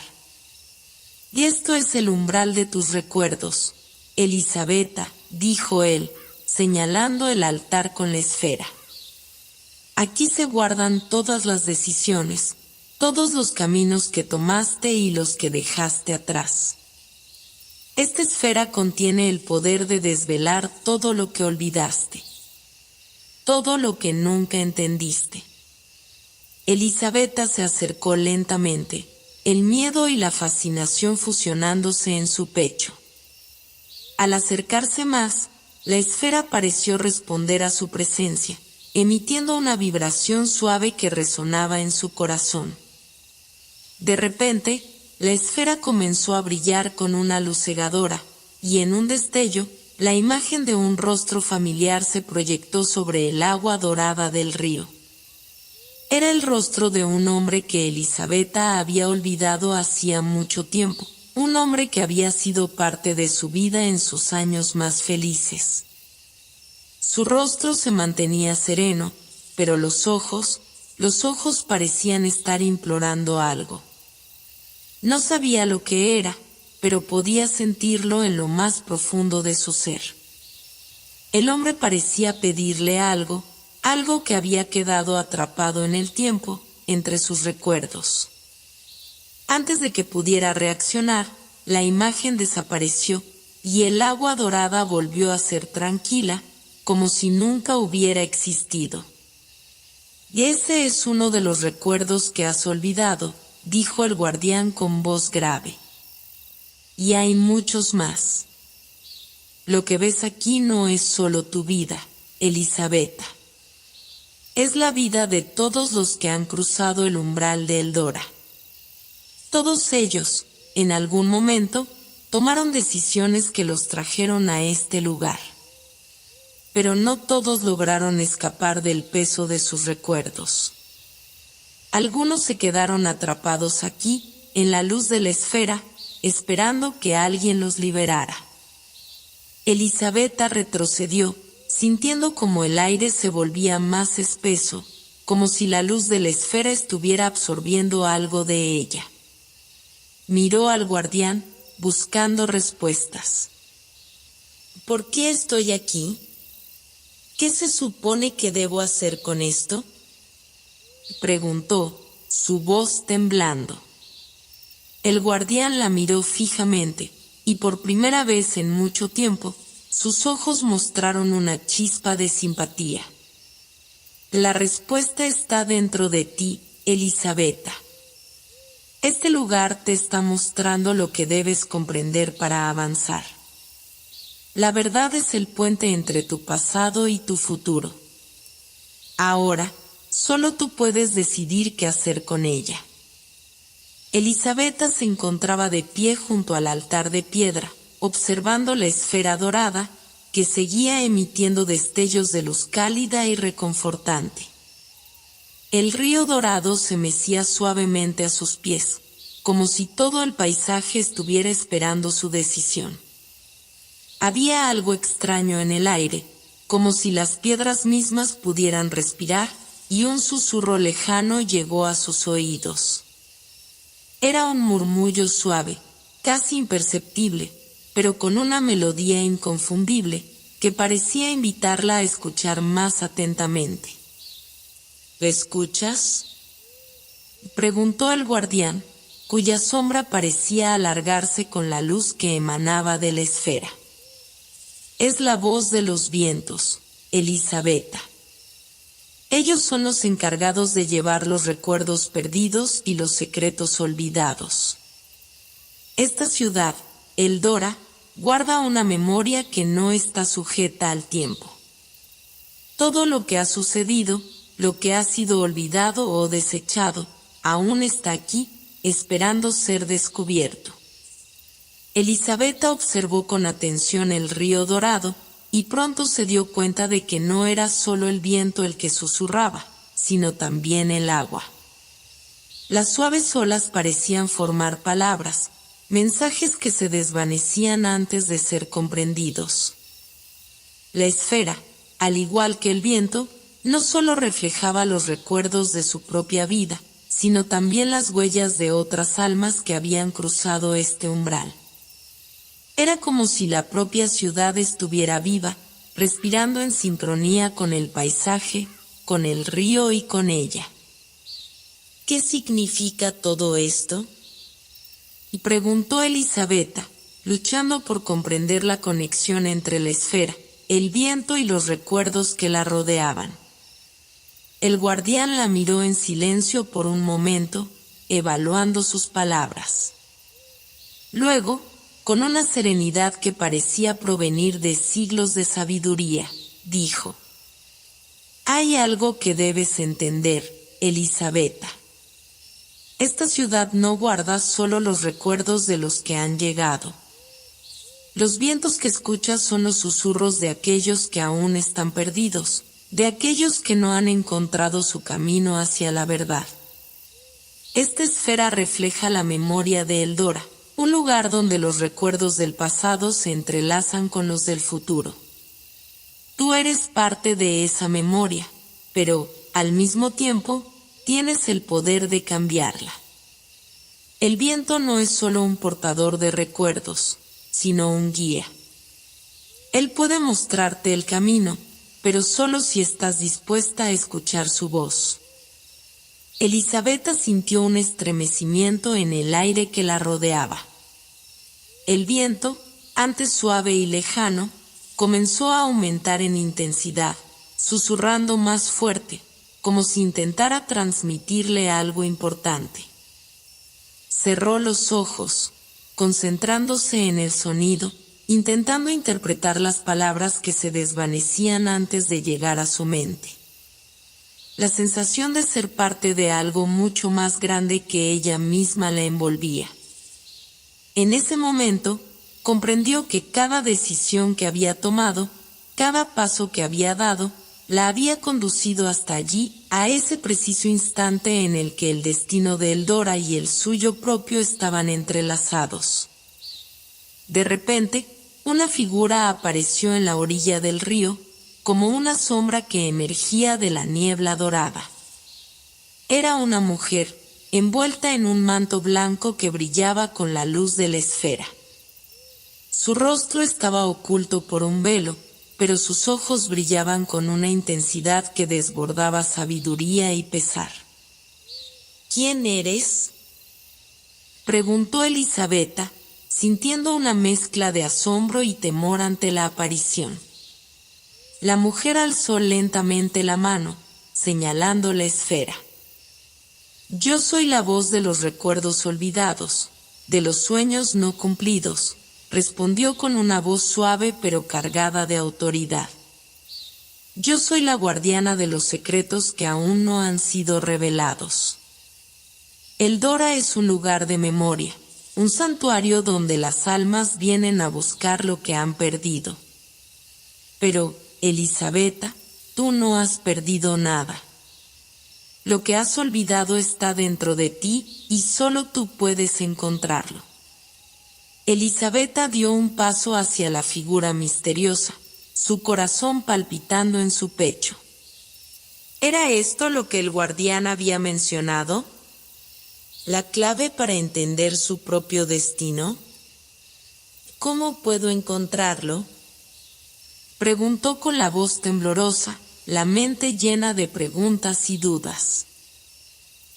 Y esto es el umbral de tus recuerdos, Elisabetta, dijo él, señalando el altar con la esfera. Aquí se guardan todas las decisiones, todos los caminos que tomaste y los que dejaste atrás. Esta esfera contiene el poder de desvelar todo lo que olvidaste, todo lo que nunca entendiste. Elisabetta se acercó lentamente, el miedo y la fascinación fusionándose en su pecho. Al acercarse más, la esfera pareció responder a su presencia, emitiendo una vibración suave que resonaba en su corazón. De repente, la esfera comenzó a brillar con una luz cegadora, y en un destello, la imagen de un rostro familiar se proyectó sobre el agua dorada del río. Era el rostro de un hombre que Elisabetta había olvidado hacía mucho tiempo, un hombre que había sido parte de su vida en sus años más felices. Su rostro se mantenía sereno, pero los ojos parecían estar implorando algo. No sabía lo que era, pero podía sentirlo en lo más profundo de su ser. El hombre parecía pedirle algo que había quedado atrapado en el tiempo, entre sus recuerdos. Antes de que pudiera reaccionar, la imagen desapareció, y el agua dorada volvió a ser tranquila, como si nunca hubiera existido. Y ese es uno de los recuerdos que has olvidado, dijo el guardián con voz grave. Y hay muchos más. Lo que ves aquí no es solo tu vida, Elisabetta. Es la vida de todos los que han cruzado el umbral de Eldora. Todos ellos, en algún momento, tomaron decisiones que los trajeron a este lugar. Pero no todos lograron escapar del peso de sus recuerdos. Algunos se quedaron atrapados aquí, en la luz de la esfera, esperando que alguien los liberara. Elisabetta retrocedió, sintiendo como el aire se volvía más espeso, como si la luz de la esfera estuviera absorbiendo algo de ella. Miró al guardián, buscando respuestas. ¿Por qué estoy aquí? ¿Qué se supone que debo hacer con esto?, preguntó, su voz temblando. El guardián la miró fijamente, y por primera vez en mucho tiempo, sus ojos mostraron una chispa de simpatía. La respuesta está dentro de ti, Elisabetta. Este lugar te está mostrando lo que debes comprender para avanzar. La verdad es el puente entre tu pasado y tu futuro. Ahora, solo tú puedes decidir qué hacer con ella. Elisabetta se encontraba de pie junto al altar de piedra, observando la esfera dorada, que seguía emitiendo destellos de luz cálida y reconfortante. El río dorado se mecía suavemente a sus pies, como si todo el paisaje estuviera esperando su decisión. Había algo extraño en el aire, como si las piedras mismas pudieran respirar, y un susurro lejano llegó a sus oídos. Era un murmullo suave, casi imperceptible, pero con una melodía inconfundible, que parecía invitarla a escuchar más atentamente. ¿Lo escuchas?, preguntó el guardián, cuya sombra parecía alargarse con la luz que emanaba de la esfera. Es la voz de los vientos, Elisabetta. Ellos son los encargados de llevar los recuerdos perdidos y los secretos olvidados. Esta ciudad, Eldora, guarda una memoria que no está sujeta al tiempo. Todo lo que ha sucedido, lo que ha sido olvidado o desechado, aún está aquí, esperando ser descubierto. Elisabetta observó con atención el río dorado, y pronto se dio cuenta de que no era solo el viento el que susurraba, sino también el agua. Las suaves olas parecían formar palabras, mensajes que se desvanecían antes de ser comprendidos. La esfera, al igual que el viento, no solo reflejaba los recuerdos de su propia vida, sino también las huellas de otras almas que habían cruzado este umbral. Era como si la propia ciudad estuviera viva, respirando en sincronía con el paisaje, con el río y con ella. ¿Qué significa todo esto?, y preguntó Elisabetta, luchando por comprender la conexión entre la esfera, el viento y los recuerdos que la rodeaban. El guardián la miró en silencio por un momento, evaluando sus palabras. Luego, con una serenidad que parecía provenir de siglos de sabiduría, dijo: «Hay algo que debes entender, Elisabetta. Esta ciudad no guarda solo los recuerdos de los que han llegado. Los vientos que escuchas son los susurros de aquellos que aún están perdidos, de aquellos que no han encontrado su camino hacia la verdad. Esta esfera refleja la memoria de Eldora, un lugar donde los recuerdos del pasado se entrelazan con los del futuro. Tú eres parte de esa memoria, pero, al mismo tiempo, tienes el poder de cambiarla. El viento no es solo un portador de recuerdos, sino un guía. Él puede mostrarte el camino, pero solo si estás dispuesta a escuchar su voz». Elisabetta sintió un estremecimiento en el aire que la rodeaba. El viento, antes suave y lejano, comenzó a aumentar en intensidad, susurrando más fuerte, como si intentara transmitirle algo importante. Cerró los ojos, concentrándose en el sonido, intentando interpretar las palabras que se desvanecían antes de llegar a su mente. La sensación de ser parte de algo mucho más grande que ella misma la envolvía. En ese momento, comprendió que cada decisión que había tomado, cada paso que había dado, la había conducido hasta allí, a ese preciso instante en el que el destino de Eldora y el suyo propio estaban entrelazados. De repente, una figura apareció en la orilla del río, como una sombra que emergía de la niebla dorada. Era una mujer, envuelta en un manto blanco que brillaba con la luz de la esfera. Su rostro estaba oculto por un velo, pero sus ojos brillaban con una intensidad que desbordaba sabiduría y pesar. ¿Quién eres?, preguntó Elisabetta, sintiendo una mezcla de asombro y temor ante la aparición. La mujer alzó lentamente la mano, señalando la esfera. Yo soy la voz de los recuerdos olvidados, de los sueños no cumplidos, respondió con una voz suave pero cargada de autoridad. Yo soy la guardiana de los secretos que aún no han sido revelados. Eldora es un lugar de memoria, un santuario donde las almas vienen a buscar lo que han perdido. Pero, Elisabetta, tú no has perdido nada. Lo que has olvidado está dentro de ti y solo tú puedes encontrarlo. Elisabetta dio un paso hacia la figura misteriosa, su corazón palpitando en su pecho. ¿Era esto lo que el guardián había mencionado? ¿La clave para entender su propio destino? ¿Cómo puedo encontrarlo?, preguntó con la voz temblorosa, la mente llena de preguntas y dudas.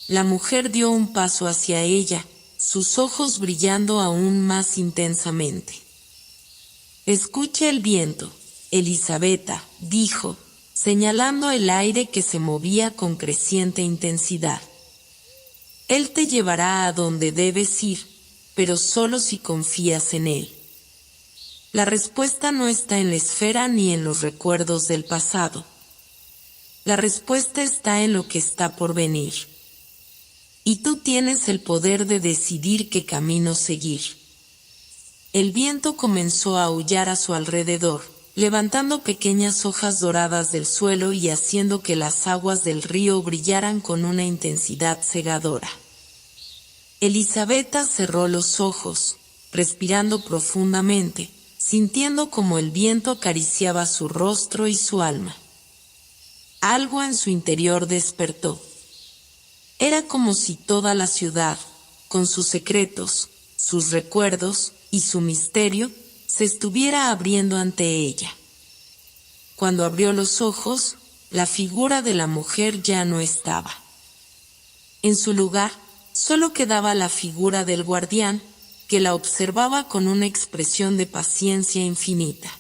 La mujer dio un paso hacia ella, sus ojos brillando aún más intensamente. Escucha el viento, Elisabetta, dijo, señalando el aire que se movía con creciente intensidad. Él te llevará a donde debes ir, pero solo si confías en él. La respuesta no está en la esfera ni en los recuerdos del pasado. La respuesta está en lo que está por venir. Y tú tienes el poder de decidir qué camino seguir. El viento comenzó a aullar a su alrededor, levantando pequeñas hojas doradas del suelo y haciendo que las aguas del río brillaran con una intensidad cegadora. Elisabetta cerró los ojos, respirando profundamente, sintiendo como el viento acariciaba su rostro y su alma. Algo en su interior despertó. Era como si toda la ciudad, con sus secretos, sus recuerdos y su misterio, se estuviera abriendo ante ella. Cuando abrió los ojos, la figura de la mujer ya no estaba. En su lugar, solo quedaba la figura del guardián, que la observaba con una expresión de paciencia infinita.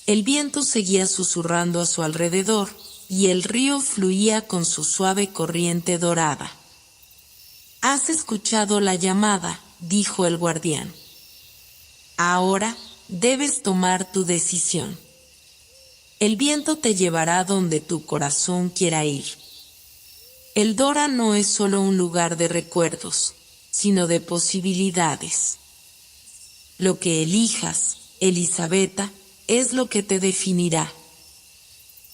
El viento seguía susurrando a su alrededor, y el río fluía con su suave corriente dorada. «Has escuchado la llamada», dijo el guardián. «Ahora debes tomar tu decisión. El viento te llevará donde tu corazón quiera ir. Eldora no es solo un lugar de recuerdos, sino de posibilidades. Lo que elijas, Elisabetta, es lo que te definirá».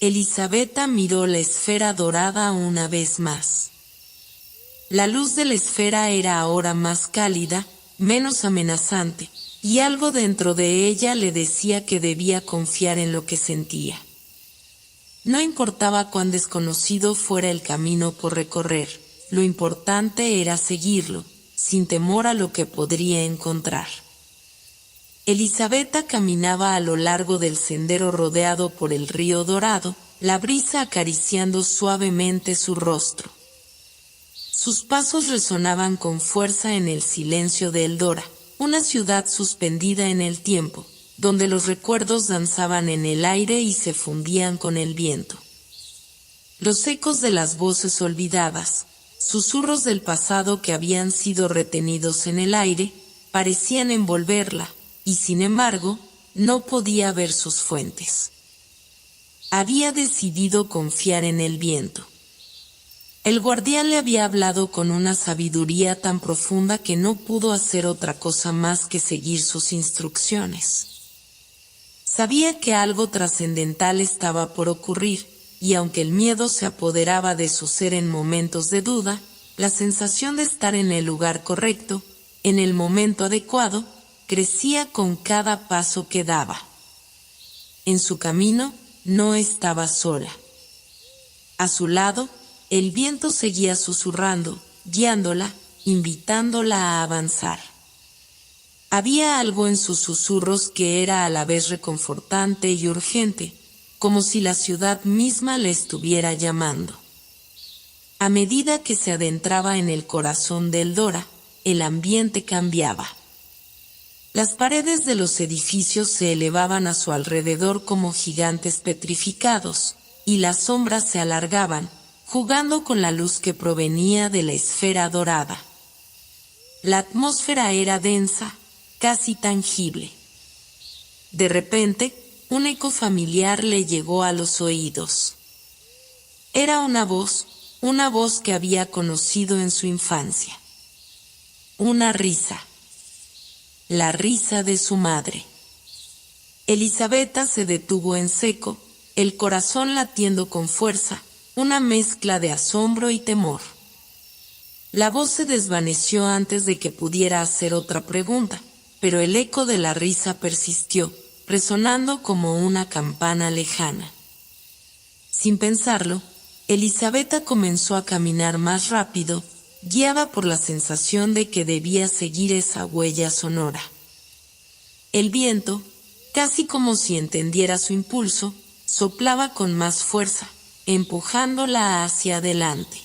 Elisabetta miró la esfera dorada una vez más. La luz de la esfera era ahora más cálida, menos amenazante, y algo dentro de ella le decía que debía confiar en lo que sentía. No importaba cuán desconocido fuera el camino por recorrer, lo importante era seguirlo, sin temor a lo que podría encontrar. Elisabetta caminaba a lo largo del sendero rodeado por el río dorado, la brisa acariciando suavemente su rostro. Sus pasos resonaban con fuerza en el silencio de Eldora, una ciudad suspendida en el tiempo, donde los recuerdos danzaban en el aire y se fundían con el viento. Los ecos de las voces olvidadas, susurros del pasado que habían sido retenidos en el aire, parecían envolverla, y sin embargo, no podía ver sus fuentes. Había decidido confiar en el viento. El guardián le había hablado con una sabiduría tan profunda que no pudo hacer otra cosa más que seguir sus instrucciones. Sabía que algo trascendental estaba por ocurrir, y aunque el miedo se apoderaba de su ser en momentos de duda, la sensación de estar en el lugar correcto, en el momento adecuado, crecía con cada paso que daba. En su camino, no estaba sola. A su lado, el viento seguía susurrando, guiándola, invitándola a avanzar. Había algo en sus susurros que era a la vez reconfortante y urgente, como si la ciudad misma le estuviera llamando. A medida que se adentraba en el corazón de Eldora, el ambiente cambiaba. Las paredes de los edificios se elevaban a su alrededor como gigantes petrificados, y las sombras se alargaban, jugando con la luz que provenía de la esfera dorada. La atmósfera era densa, casi tangible. De repente, un eco familiar le llegó a los oídos. Era una voz que había conocido en su infancia. Una risa. La risa de su madre. Elisabetta se detuvo en seco, el corazón latiendo con fuerza, una mezcla de asombro y temor. La voz se desvaneció antes de que pudiera hacer otra pregunta, pero el eco de la risa persistió, resonando como una campana lejana. Sin pensarlo, Elisabetta comenzó a caminar más rápido, guiada por la sensación de que debía seguir esa huella sonora. El viento, casi como si entendiera su impulso, soplaba con más fuerza, empujándola hacia adelante.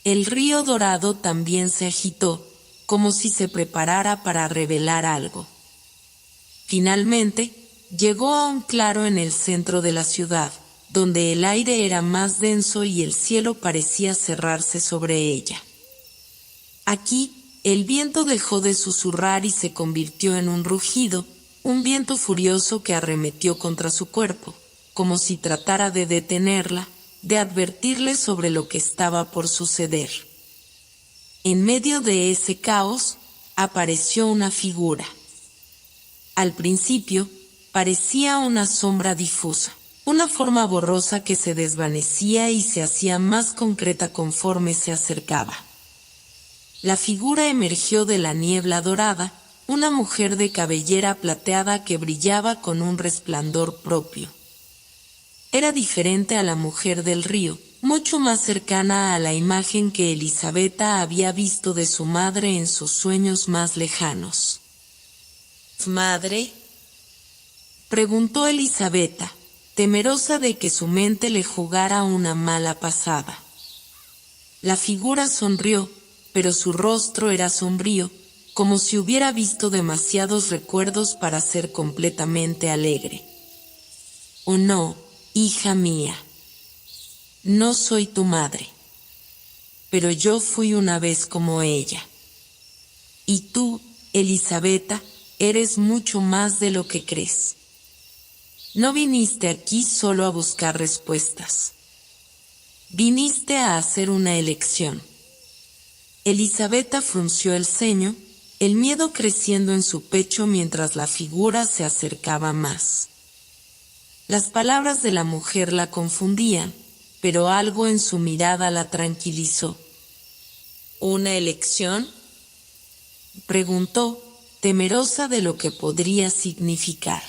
El río dorado también se agitó, como si se preparara para revelar algo. Finalmente, llegó a un claro en el centro de la ciudad, donde el aire era más denso y el cielo parecía cerrarse sobre ella. Aquí, el viento dejó de susurrar y se convirtió en un rugido, un viento furioso que arremetió contra su cuerpo, como si tratara de detenerla, de advertirle sobre lo que estaba por suceder. En medio de ese caos, apareció una figura. Al principio, parecía una sombra difusa, una forma borrosa que se desvanecía y se hacía más concreta conforme se acercaba. La figura emergió de la niebla dorada, una mujer de cabellera plateada que brillaba con un resplandor propio. Era diferente a la mujer del río, mucho más cercana a la imagen que Elisabetta había visto de su madre en sus sueños más lejanos. ¿Madre?, preguntó Elisabetta, temerosa de que su mente le jugara una mala pasada. La figura sonrió, pero su rostro era sombrío, como si hubiera visto demasiados recuerdos para ser completamente alegre. «Oh no, hija mía. No soy tu madre. Pero yo fui una vez como ella. Y tú, Elisabetta, eres mucho más de lo que crees. No viniste aquí solo a buscar respuestas. Viniste a hacer una elección». Elisabetta frunció el ceño, el miedo creciendo en su pecho mientras la figura se acercaba más. Las palabras de la mujer la confundían, pero algo en su mirada la tranquilizó. ¿Una elección?, preguntó, temerosa de lo que podría significar.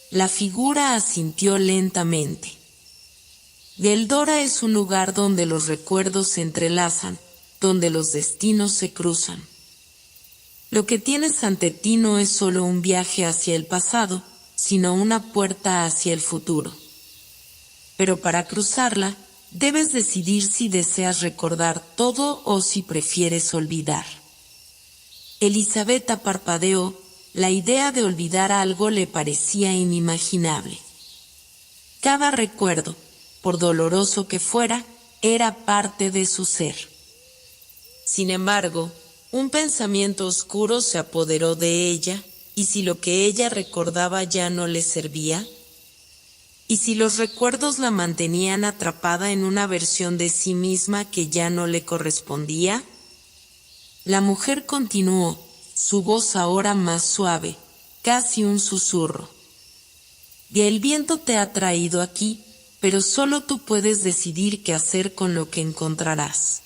La figura asintió lentamente. Eldora es un lugar donde los recuerdos se entrelazan, donde los destinos se cruzan. Lo que tienes ante ti no es solo un viaje hacia el pasado, sino una puerta hacia el futuro. Pero para cruzarla, debes decidir si deseas recordar todo o si prefieres olvidar. Elisabetta parpadeó, la idea de olvidar algo le parecía inimaginable. Cada recuerdo, por doloroso que fuera, era parte de su ser. Sin embargo, un pensamiento oscuro se apoderó de ella, ¿y si lo que ella recordaba ya no le servía? ¿Y si los recuerdos la mantenían atrapada en una versión de sí misma que ya no le correspondía? La mujer continuó, su voz ahora más suave, casi un susurro. Y el viento te ha traído aquí, pero solo tú puedes decidir qué hacer con lo que encontrarás.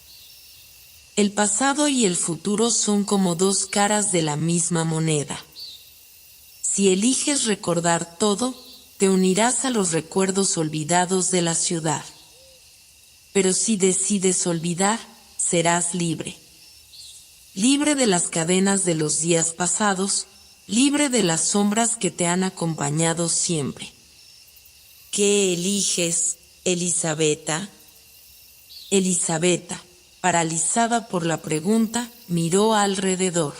El pasado y el futuro son como dos caras de la misma moneda. Si eliges recordar todo, te unirás a los recuerdos olvidados de la ciudad. Pero si decides olvidar, serás libre. Libre de las cadenas de los días pasados, libre de las sombras que te han acompañado siempre. ¿Qué eliges, Elisabetta? Elisabetta, paralizada por la pregunta, miró alrededor.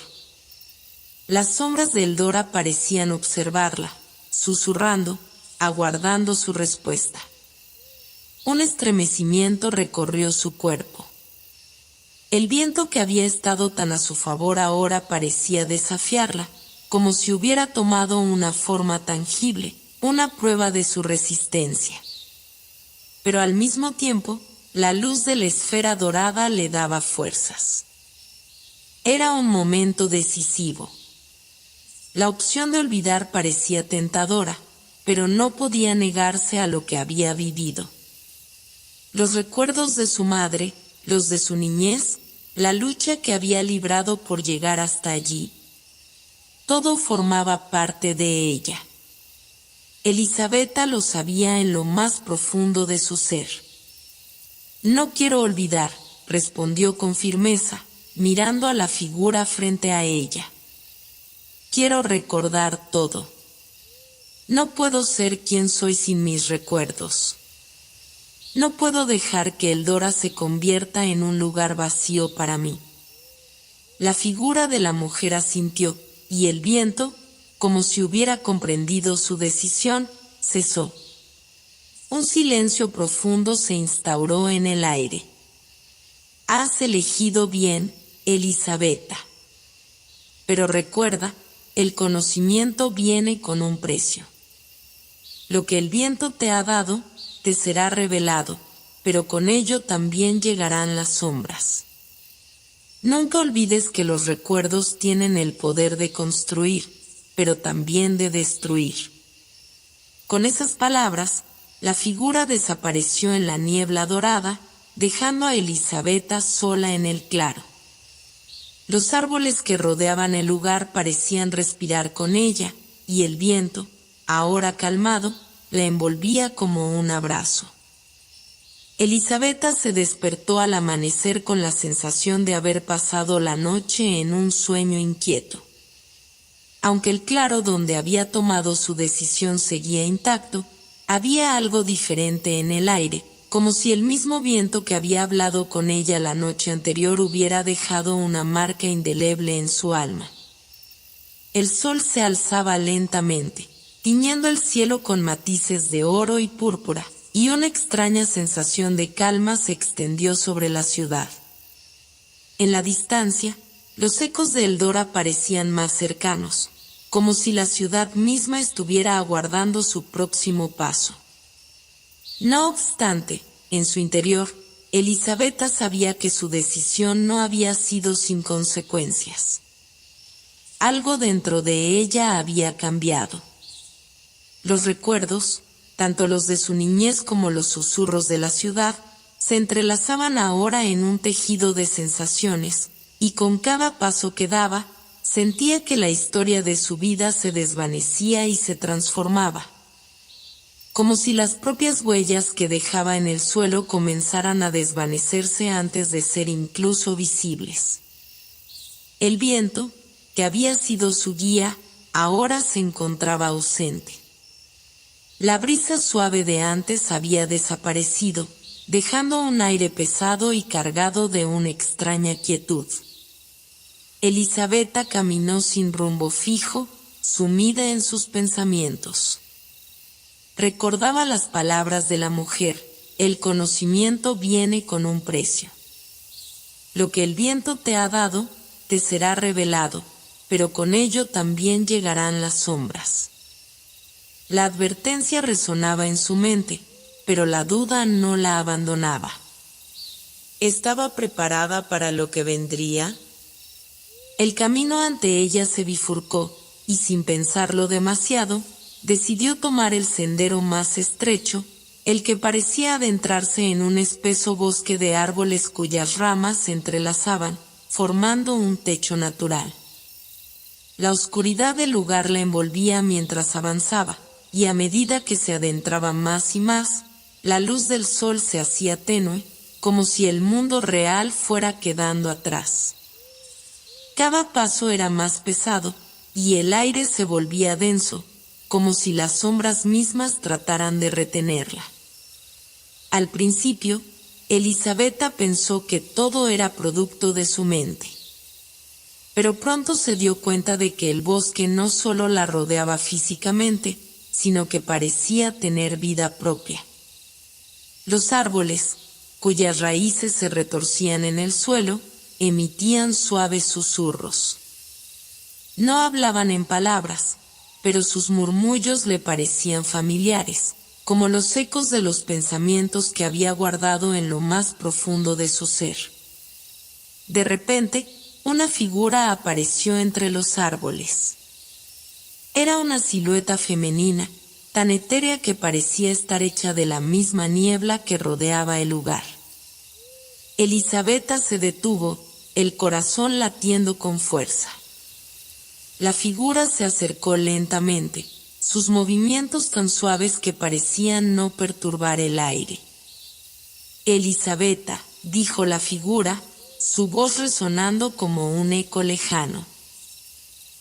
Las sombras de Eldora parecían observarla, susurrando, aguardando su respuesta. Un estremecimiento recorrió su cuerpo. El viento que había estado tan a su favor ahora parecía desafiarla, como si hubiera tomado una forma tangible, una prueba de su resistencia. Pero al mismo tiempo, la luz de la esfera dorada le daba fuerzas. Era un momento decisivo. La opción de olvidar parecía tentadora, pero no podía negarse a lo que había vivido. Los recuerdos de su madre, los de su niñez, la lucha que había librado por llegar hasta allí. Todo formaba parte de ella. Elisabetta lo sabía en lo más profundo de su ser. No quiero olvidar, respondió con firmeza, mirando a la figura frente a ella. Quiero recordar todo. No puedo ser quien soy sin mis recuerdos. No puedo dejar que Eldora se convierta en un lugar vacío para mí. La figura de la mujer asintió, y el viento, como si hubiera comprendido su decisión, cesó. Un silencio profundo se instauró en el aire. Has elegido bien, Elisabetta. Pero recuerda, el conocimiento viene con un precio. Lo que el viento te ha dado, te será revelado, pero con ello también llegarán las sombras. Nunca olvides que los recuerdos tienen el poder de construir, pero también de destruir. Con esas palabras, la figura desapareció en la niebla dorada, dejando a Elisabetta sola en el claro. Los árboles que rodeaban el lugar parecían respirar con ella, y el viento, ahora calmado, la envolvía como un abrazo. Elisabetta se despertó al amanecer con la sensación de haber pasado la noche en un sueño inquieto. Aunque el claro donde había tomado su decisión seguía intacto, había algo diferente en el aire, como si el mismo viento que había hablado con ella la noche anterior hubiera dejado una marca indeleble en su alma. El sol se alzaba lentamente, tiñendo el cielo con matices de oro y púrpura, y una extraña sensación de calma se extendió sobre la ciudad. En la distancia, los ecos de Eldora parecían más cercanos, como si la ciudad misma estuviera aguardando su próximo paso. No obstante, en su interior, Elisabetta sabía que su decisión no había sido sin consecuencias. Algo dentro de ella había cambiado. Los recuerdos, tanto los de su niñez como los susurros de la ciudad, se entrelazaban ahora en un tejido de sensaciones, y con cada paso que daba, sentía que la historia de su vida se desvanecía y se transformaba. Como si las propias huellas que dejaba en el suelo comenzaran a desvanecerse antes de ser incluso visibles. El viento, que había sido su guía, ahora se encontraba ausente. La brisa suave de antes había desaparecido, dejando un aire pesado y cargado de una extraña quietud. Elisabetta caminó sin rumbo fijo, sumida en sus pensamientos. Recordaba las palabras de la mujer: el conocimiento viene con un precio. Lo que el viento te ha dado, te será revelado, pero con ello también llegarán las sombras. La advertencia resonaba en su mente, pero la duda no la abandonaba. ¿Estaba preparada para lo que vendría? El camino ante ella se bifurcó, y sin pensarlo demasiado, decidió tomar el sendero más estrecho, el que parecía adentrarse en un espeso bosque de árboles cuyas ramas se entrelazaban, formando un techo natural. La oscuridad del lugar la envolvía mientras avanzaba, y a medida que se adentraba más y más, la luz del sol se hacía tenue, como si el mundo real fuera quedando atrás. Cada paso era más pesado, y el aire se volvía denso, como si las sombras mismas trataran de retenerla. Al principio, Elisabetta pensó que todo era producto de su mente. Pero pronto se dio cuenta de que el bosque no solo la rodeaba físicamente, sino que parecía tener vida propia. Los árboles, cuyas raíces se retorcían en el suelo, emitían suaves susurros. No hablaban en palabras, pero sus murmullos le parecían familiares, como los ecos de los pensamientos que había guardado en lo más profundo de su ser. De repente, una figura apareció entre los árboles. Era una silueta femenina, tan etérea que parecía estar hecha de la misma niebla que rodeaba el lugar. Elisabetta se detuvo, el corazón latiendo con fuerza. La figura se acercó lentamente, sus movimientos tan suaves que parecían no perturbar el aire. Elisabetta, dijo la figura, su voz resonando como un eco lejano.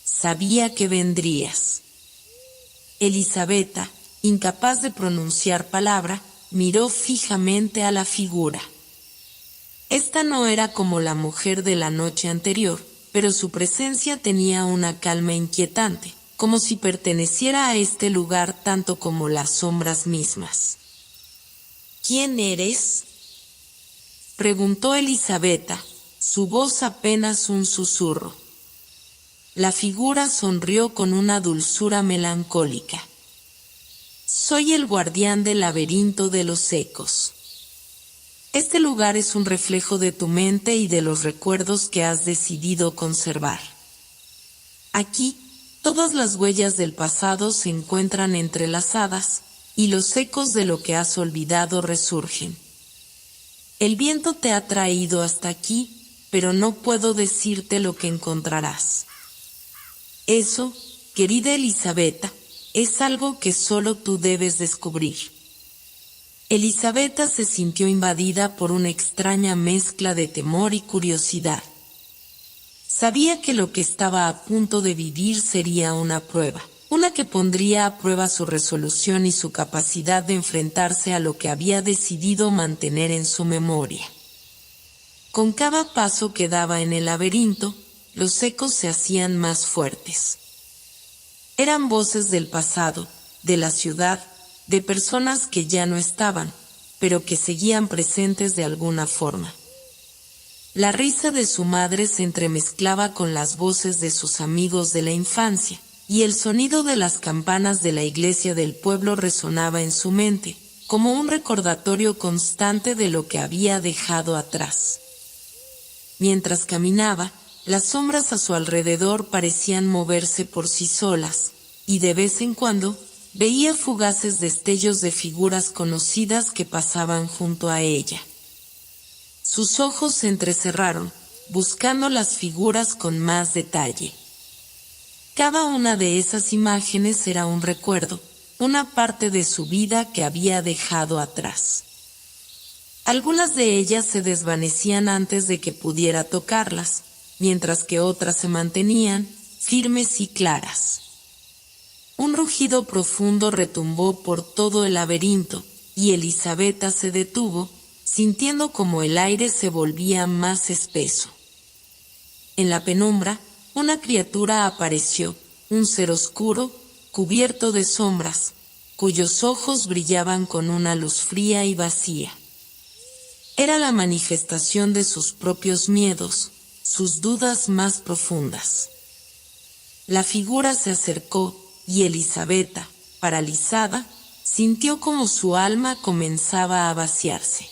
Sabía que vendrías. Elisabetta, incapaz de pronunciar palabra, miró fijamente a la figura. Esta no era como la mujer de la noche anterior, pero su presencia tenía una calma inquietante, como si perteneciera a este lugar tanto como las sombras mismas. ¿Quién eres?, preguntó Elisabetta, su voz apenas un susurro. La figura sonrió con una dulzura melancólica. Soy el guardián del laberinto de los ecos. Este lugar es un reflejo de tu mente y de los recuerdos que has decidido conservar. Aquí, todas las huellas del pasado se encuentran entrelazadas, y los ecos de lo que has olvidado resurgen. El viento te ha traído hasta aquí, pero no puedo decirte lo que encontrarás. Eso, querida Elisabetta, es algo que solo tú debes descubrir. Elisabetta se sintió invadida por una extraña mezcla de temor y curiosidad. Sabía que lo que estaba a punto de vivir sería una prueba, una que pondría a prueba su resolución y su capacidad de enfrentarse a lo que había decidido mantener en su memoria. Con cada paso que daba en el laberinto, los ecos se hacían más fuertes. Eran voces del pasado, de la ciudad, de personas que ya no estaban, pero que seguían presentes de alguna forma. La risa de su madre se entremezclaba con las voces de sus amigos de la infancia, y el sonido de las campanas de la iglesia del pueblo resonaba en su mente, como un recordatorio constante de lo que había dejado atrás. Mientras caminaba, las sombras a su alrededor parecían moverse por sí solas, y de vez en cuando, veía fugaces destellos de figuras conocidas que pasaban junto a ella. Sus ojos se entrecerraron, buscando las figuras con más detalle. Cada una de esas imágenes era un recuerdo, una parte de su vida que había dejado atrás. Algunas de ellas se desvanecían antes de que pudiera tocarlas, mientras que otras se mantenían, firmes y claras. Un rugido profundo retumbó por todo el laberinto, y Elisabetta se detuvo, sintiendo como el aire se volvía más espeso. En la penumbra, una criatura apareció, un ser oscuro, cubierto de sombras, cuyos ojos brillaban con una luz fría y vacía. Era la manifestación de sus propios miedos, sus dudas más profundas. La figura se acercó, y Elisabetta, paralizada, sintió como su alma comenzaba a vaciarse.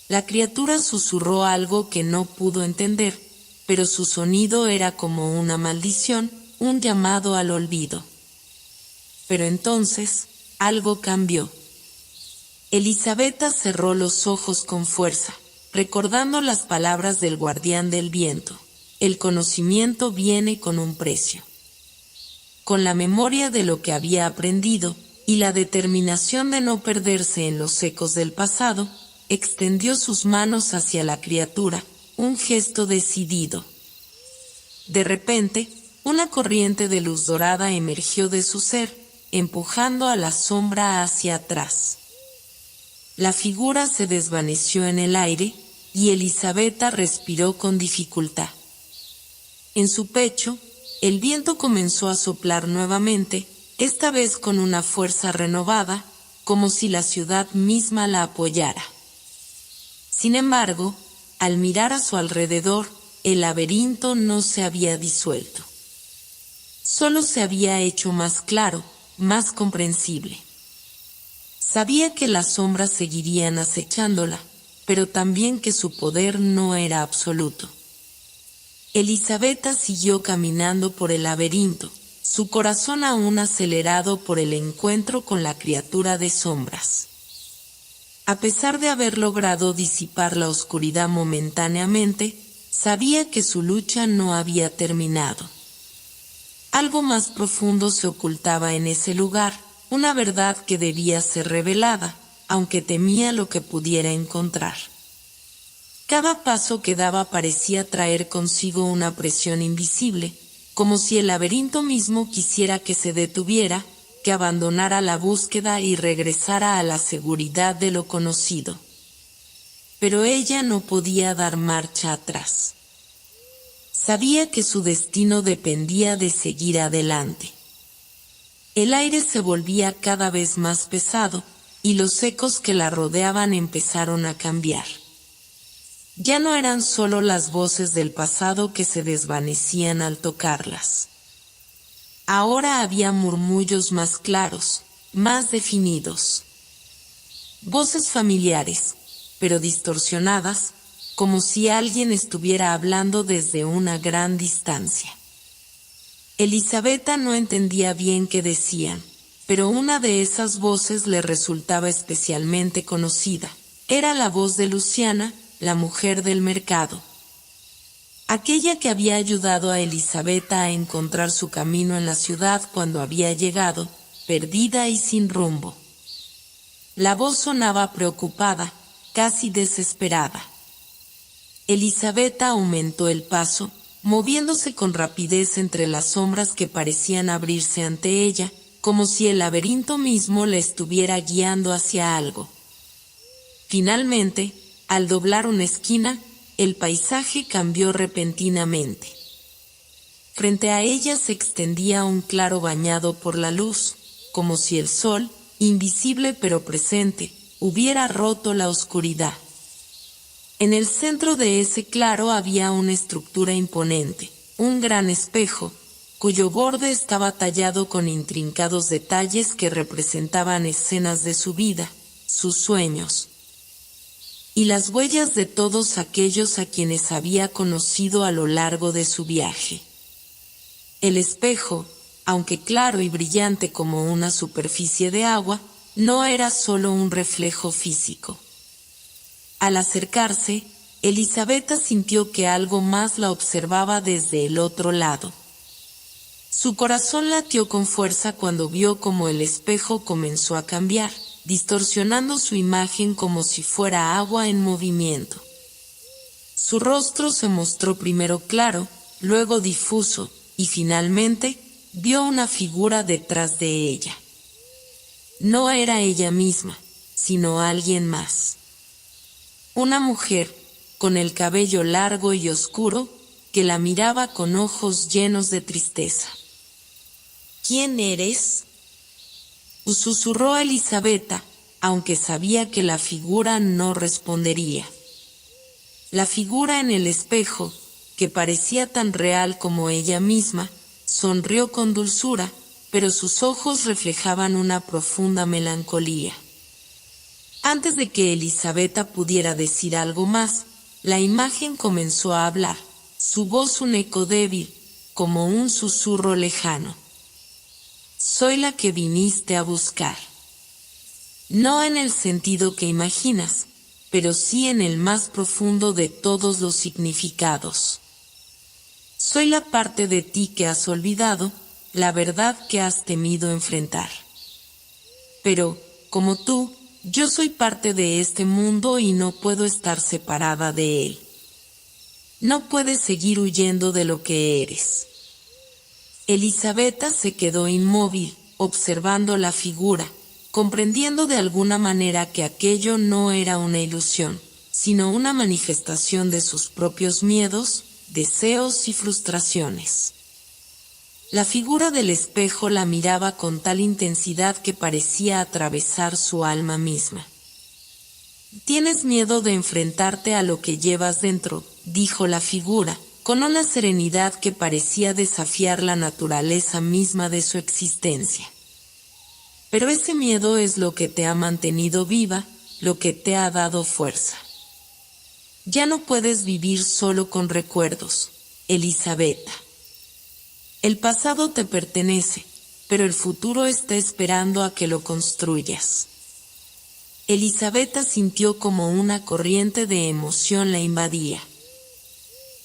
La criatura susurró algo que no pudo entender, pero su sonido era como una maldición, un llamado al olvido. Pero entonces, algo cambió. Elisabetta cerró los ojos con fuerza, recordando las palabras del guardián del viento: el conocimiento viene con un precio. Con la memoria de lo que había aprendido, y la determinación de no perderse en los ecos del pasado, extendió sus manos hacia la criatura, un gesto decidido. De repente, una corriente de luz dorada emergió de su ser, empujando a la sombra hacia atrás. La figura se desvaneció en el aire, y Elisabetta respiró con dificultad. En su pecho, el viento comenzó a soplar nuevamente, esta vez con una fuerza renovada, como si la ciudad misma la apoyara. Sin embargo, al mirar a su alrededor, el laberinto no se había disuelto. Solo se había hecho más claro, más comprensible. Sabía que las sombras seguirían acechándola, pero también que su poder no era absoluto. Elisabetta siguió caminando por el laberinto, su corazón aún acelerado por el encuentro con la criatura de sombras. A pesar de haber logrado disipar la oscuridad momentáneamente, sabía que su lucha no había terminado. Algo más profundo se ocultaba en ese lugar, una verdad que debía ser revelada, aunque temía lo que pudiera encontrar. Cada paso que daba parecía traer consigo una presión invisible, como si el laberinto mismo quisiera que se detuviera, que abandonara la búsqueda y regresara a la seguridad de lo conocido. Pero ella no podía dar marcha atrás. Sabía que su destino dependía de seguir adelante. El aire se volvía cada vez más pesado, y los ecos que la rodeaban empezaron a cambiar. Ya no eran solo las voces del pasado que se desvanecían al tocarlas. Ahora había murmullos más claros, más definidos. Voces familiares, pero distorsionadas, como si alguien estuviera hablando desde una gran distancia. Elisabetta no entendía bien qué decían, pero una de esas voces le resultaba especialmente conocida. Era la voz de Luciana, la mujer del mercado. Aquella que había ayudado a Elisabetta a encontrar su camino en la ciudad cuando había llegado, perdida y sin rumbo. La voz sonaba preocupada, casi desesperada. Elisabetta aumentó el paso, moviéndose con rapidez entre las sombras que parecían abrirse ante ella, como si el laberinto mismo la estuviera guiando hacia algo. Finalmente, al doblar una esquina, el paisaje cambió repentinamente. Frente a ella se extendía un claro bañado por la luz, como si el sol, invisible pero presente, hubiera roto la oscuridad. En el centro de ese claro había una estructura imponente, un gran espejo, cuyo borde estaba tallado con intrincados detalles que representaban escenas de su vida, sus sueños, y las huellas de todos aquellos a quienes había conocido a lo largo de su viaje. El espejo, aunque claro y brillante como una superficie de agua, no era solo un reflejo físico. Al acercarse, Elisabetta sintió que algo más la observaba desde el otro lado. Su corazón latió con fuerza cuando vio cómo el espejo comenzó a cambiar, distorsionando su imagen como si fuera agua en movimiento. Su rostro se mostró primero claro, luego difuso, y finalmente vio una figura detrás de ella. No era ella misma, sino alguien más. Una mujer, con el cabello largo y oscuro, que la miraba con ojos llenos de tristeza. ¿Quién eres?, susurró Elisabetta, aunque sabía que la figura no respondería. La figura en el espejo, que parecía tan real como ella misma, sonrió con dulzura, pero sus ojos reflejaban una profunda melancolía. Antes de que Elisabetta pudiera decir algo más, la imagen comenzó a hablar, su voz un eco débil, como un susurro lejano. Soy la que viniste a buscar. No en el sentido que imaginas, pero sí en el más profundo de todos los significados. Soy la parte de ti que has olvidado, la verdad que has temido enfrentar. Pero, como tú, yo soy parte de este mundo y no puedo estar separada de él. No puedes seguir huyendo de lo que eres. Elisabetta se quedó inmóvil, observando la figura, comprendiendo de alguna manera que aquello no era una ilusión, sino una manifestación de sus propios miedos, deseos y frustraciones. La figura del espejo la miraba con tal intensidad que parecía atravesar su alma misma. «Tienes miedo de enfrentarte a lo que llevas dentro», dijo la figura, con una serenidad que parecía desafiar la naturaleza misma de su existencia. Pero ese miedo es lo que te ha mantenido viva, lo que te ha dado fuerza. Ya no puedes vivir solo con recuerdos, Elisabetta. El pasado te pertenece, pero el futuro está esperando a que lo construyas. Elisabetta sintió como una corriente de emoción la invadía.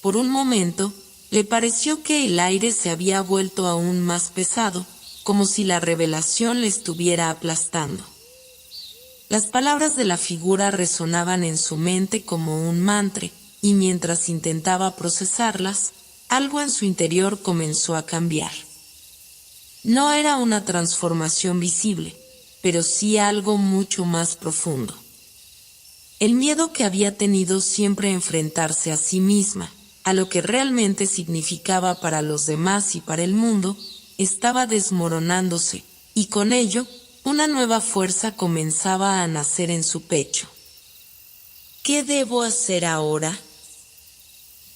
Por un momento, le pareció que el aire se había vuelto aún más pesado, como si la revelación le estuviera aplastando. Las palabras de la figura resonaban en su mente como un mantra, y mientras intentaba procesarlas, algo en su interior comenzó a cambiar. No era una transformación visible, pero sí algo mucho más profundo. El miedo que había tenido siempre a enfrentarse a sí misma, a lo que realmente significaba para los demás y para el mundo, estaba desmoronándose, y con ello, una nueva fuerza comenzaba a nacer en su pecho. ¿Qué debo hacer ahora?,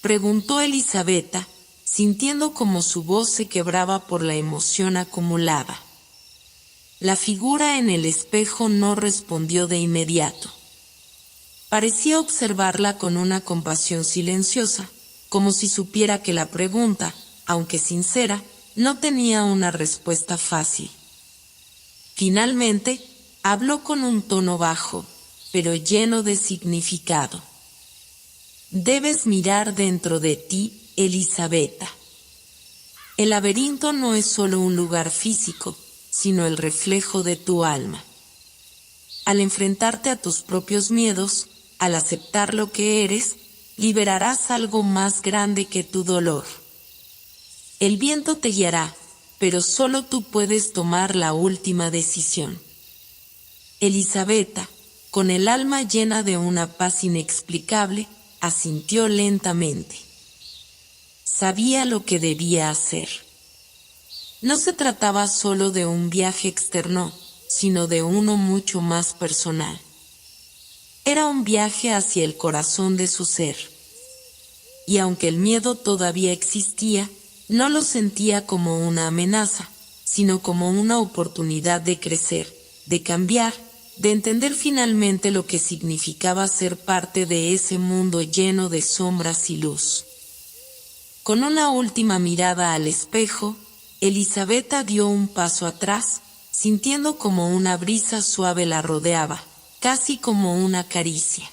preguntó Elisabetta, sintiendo como su voz se quebraba por la emoción acumulada. La figura en el espejo no respondió de inmediato. Parecía observarla con una compasión silenciosa, como si supiera que la pregunta, aunque sincera, no tenía una respuesta fácil. Finalmente, habló con un tono bajo, pero lleno de significado. Debes mirar dentro de ti, Elisabetta. El laberinto no es solo un lugar físico, sino el reflejo de tu alma. Al enfrentarte a tus propios miedos, al aceptar lo que eres, liberarás algo más grande que tu dolor. El viento te guiará, pero solo tú puedes tomar la última decisión. Elisabetta, con el alma llena de una paz inexplicable, asintió lentamente. Sabía lo que debía hacer. No se trataba solo de un viaje externo, sino de uno mucho más personal. Era un viaje hacia el corazón de su ser. Y aunque el miedo todavía existía, no lo sentía como una amenaza, sino como una oportunidad de crecer, de cambiar, de entender finalmente lo que significaba ser parte de ese mundo lleno de sombras y luz. Con una última mirada al espejo, Elisabetta dio un paso atrás, sintiendo como una brisa suave la rodeaba, casi como una caricia.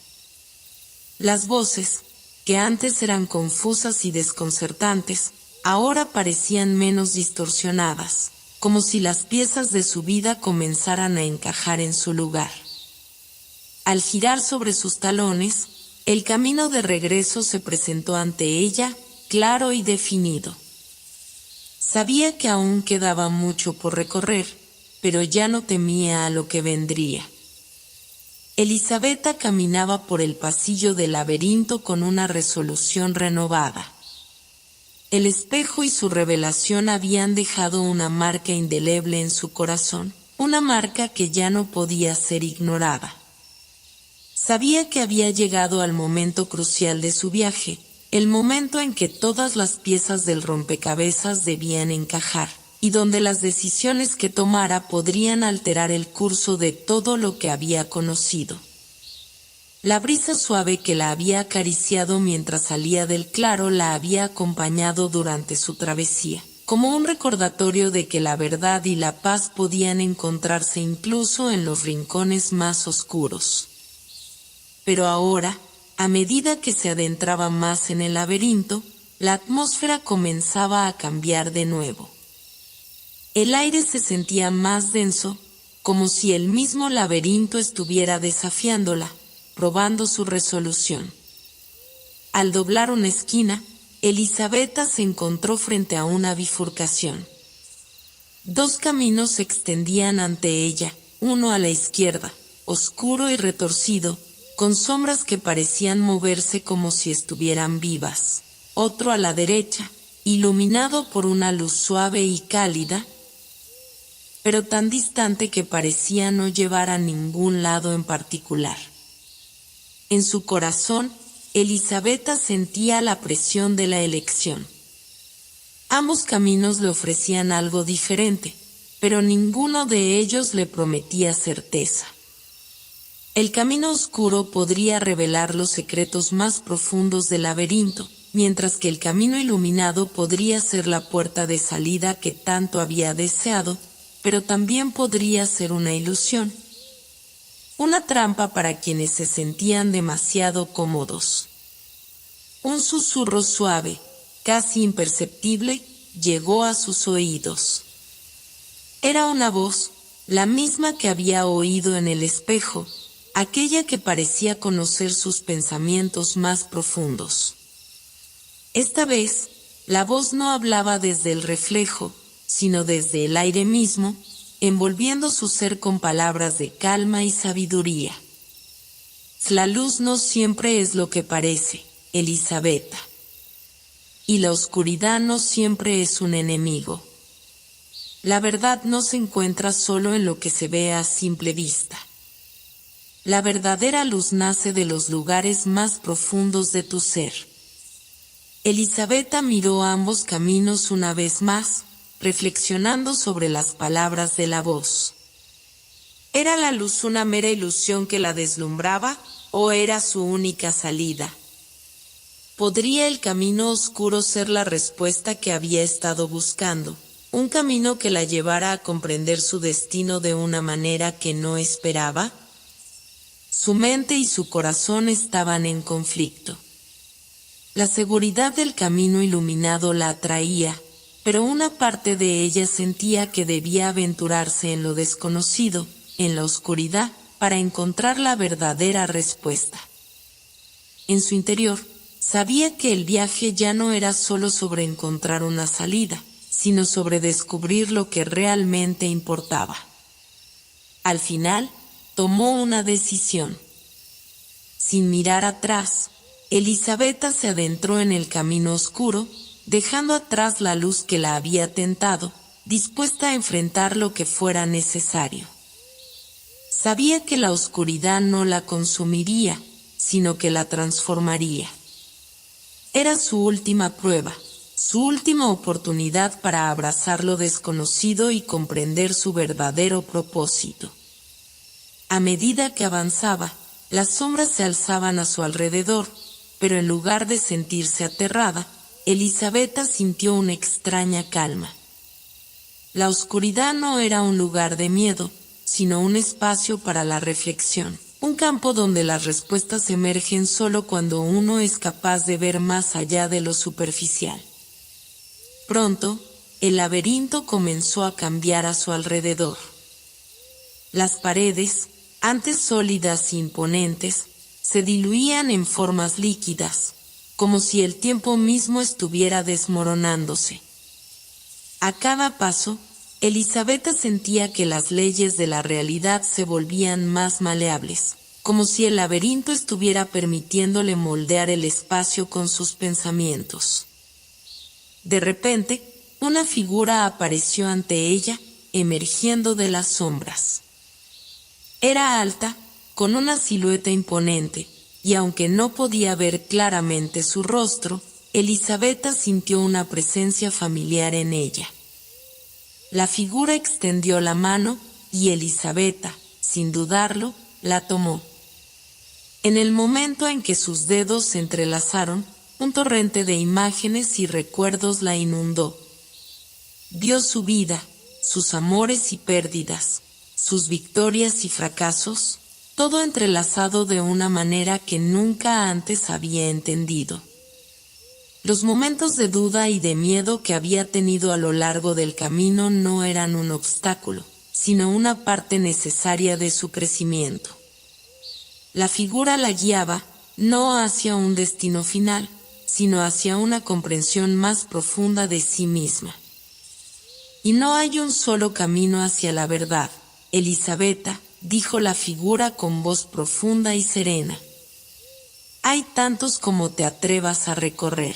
Las voces, que antes eran confusas y desconcertantes, ahora parecían menos distorsionadas, como si las piezas de su vida comenzaran a encajar en su lugar. Al girar sobre sus talones, el camino de regreso se presentó ante ella, claro y definido. Sabía que aún quedaba mucho por recorrer, pero ya no temía a lo que vendría. Elisabetta caminaba por el pasillo del laberinto con una resolución renovada. El espejo y su revelación habían dejado una marca indeleble en su corazón, una marca que ya no podía ser ignorada. Sabía que había llegado al momento crucial de su viaje, el momento en que todas las piezas del rompecabezas debían encajar, y donde las decisiones que tomara podrían alterar el curso de todo lo que había conocido. La brisa suave que la había acariciado mientras salía del claro la había acompañado durante su travesía, como un recordatorio de que la verdad y la paz podían encontrarse incluso en los rincones más oscuros. Pero ahora, a medida que se adentraba más en el laberinto, la atmósfera comenzaba a cambiar de nuevo. El aire se sentía más denso, como si el mismo laberinto estuviera desafiándola, probando su resolución. Al doblar una esquina, Elisabetta se encontró frente a una bifurcación. Dos caminos se extendían ante ella, uno a la izquierda, oscuro y retorcido, con sombras que parecían moverse como si estuvieran vivas. Otro a la derecha, iluminado por una luz suave y cálida, pero tan distante que parecía no llevar a ningún lado en particular. En su corazón, Elisabetta sentía la presión de la elección. Ambos caminos le ofrecían algo diferente, pero ninguno de ellos le prometía certeza. El camino oscuro podría revelar los secretos más profundos del laberinto, mientras que el camino iluminado podría ser la puerta de salida que tanto había deseado, pero también podría ser una ilusión. Una trampa para quienes se sentían demasiado cómodos. Un susurro suave, casi imperceptible, llegó a sus oídos. Era una voz, la misma que había oído en el espejo, aquella que parecía conocer sus pensamientos más profundos. Esta vez, la voz no hablaba desde el reflejo, sino desde el aire mismo, envolviendo su ser con palabras de calma y sabiduría. La luz no siempre es lo que parece, Elisabetta. Y la oscuridad no siempre es un enemigo. La verdad no se encuentra solo en lo que se ve a simple vista. La verdadera luz nace de los lugares más profundos de tu ser. Elisabetta miró ambos caminos una vez más, reflexionando sobre las palabras de la voz. ¿Era la luz una mera ilusión que la deslumbraba, o era su única salida? ¿Podría el camino oscuro ser la respuesta que había estado buscando, un camino que la llevara a comprender su destino de una manera que no esperaba? Su mente y su corazón estaban en conflicto. La seguridad del camino iluminado la atraía, pero una parte de ella sentía que debía aventurarse en lo desconocido, en la oscuridad, para encontrar la verdadera respuesta. En su interior, sabía que el viaje ya no era solo sobre encontrar una salida, sino sobre descubrir lo que realmente importaba. Al final, tomó una decisión. Sin mirar atrás, Elisabetta se adentró en el camino oscuro, dejando atrás la luz que la había tentado, dispuesta a enfrentar lo que fuera necesario. Sabía que la oscuridad no la consumiría, sino que la transformaría. Era su última prueba, su última oportunidad para abrazar lo desconocido y comprender su verdadero propósito. A medida que avanzaba, las sombras se alzaban a su alrededor, pero en lugar de sentirse aterrada, Elisabetta sintió una extraña calma. La oscuridad no era un lugar de miedo, sino un espacio para la reflexión, un campo donde las respuestas emergen solo cuando uno es capaz de ver más allá de lo superficial. Pronto, el laberinto comenzó a cambiar a su alrededor. Las paredes, antes sólidas e imponentes, se diluían en formas líquidas, como si el tiempo mismo estuviera desmoronándose. A cada paso, Elisabetta sentía que las leyes de la realidad se volvían más maleables, como si el laberinto estuviera permitiéndole moldear el espacio con sus pensamientos. De repente, una figura apareció ante ella, emergiendo de las sombras. Era alta, con una silueta imponente, y aunque no podía ver claramente su rostro, Elisabetta sintió una presencia familiar en ella. La figura extendió la mano, y Elisabetta, sin dudarlo, la tomó. En el momento en que sus dedos se entrelazaron, un torrente de imágenes y recuerdos la inundó. Vio su vida, sus amores y pérdidas, sus victorias y fracasos, todo entrelazado de una manera que nunca antes había entendido. Los momentos de duda y de miedo que había tenido a lo largo del camino no eran un obstáculo, sino una parte necesaria de su crecimiento. La figura la guiaba, no hacia un destino final, sino hacia una comprensión más profunda de sí misma. Y no hay un solo camino hacia la verdad, Elisabetta, dijo la figura con voz profunda y serena. Hay tantos como te atrevas a recorrer.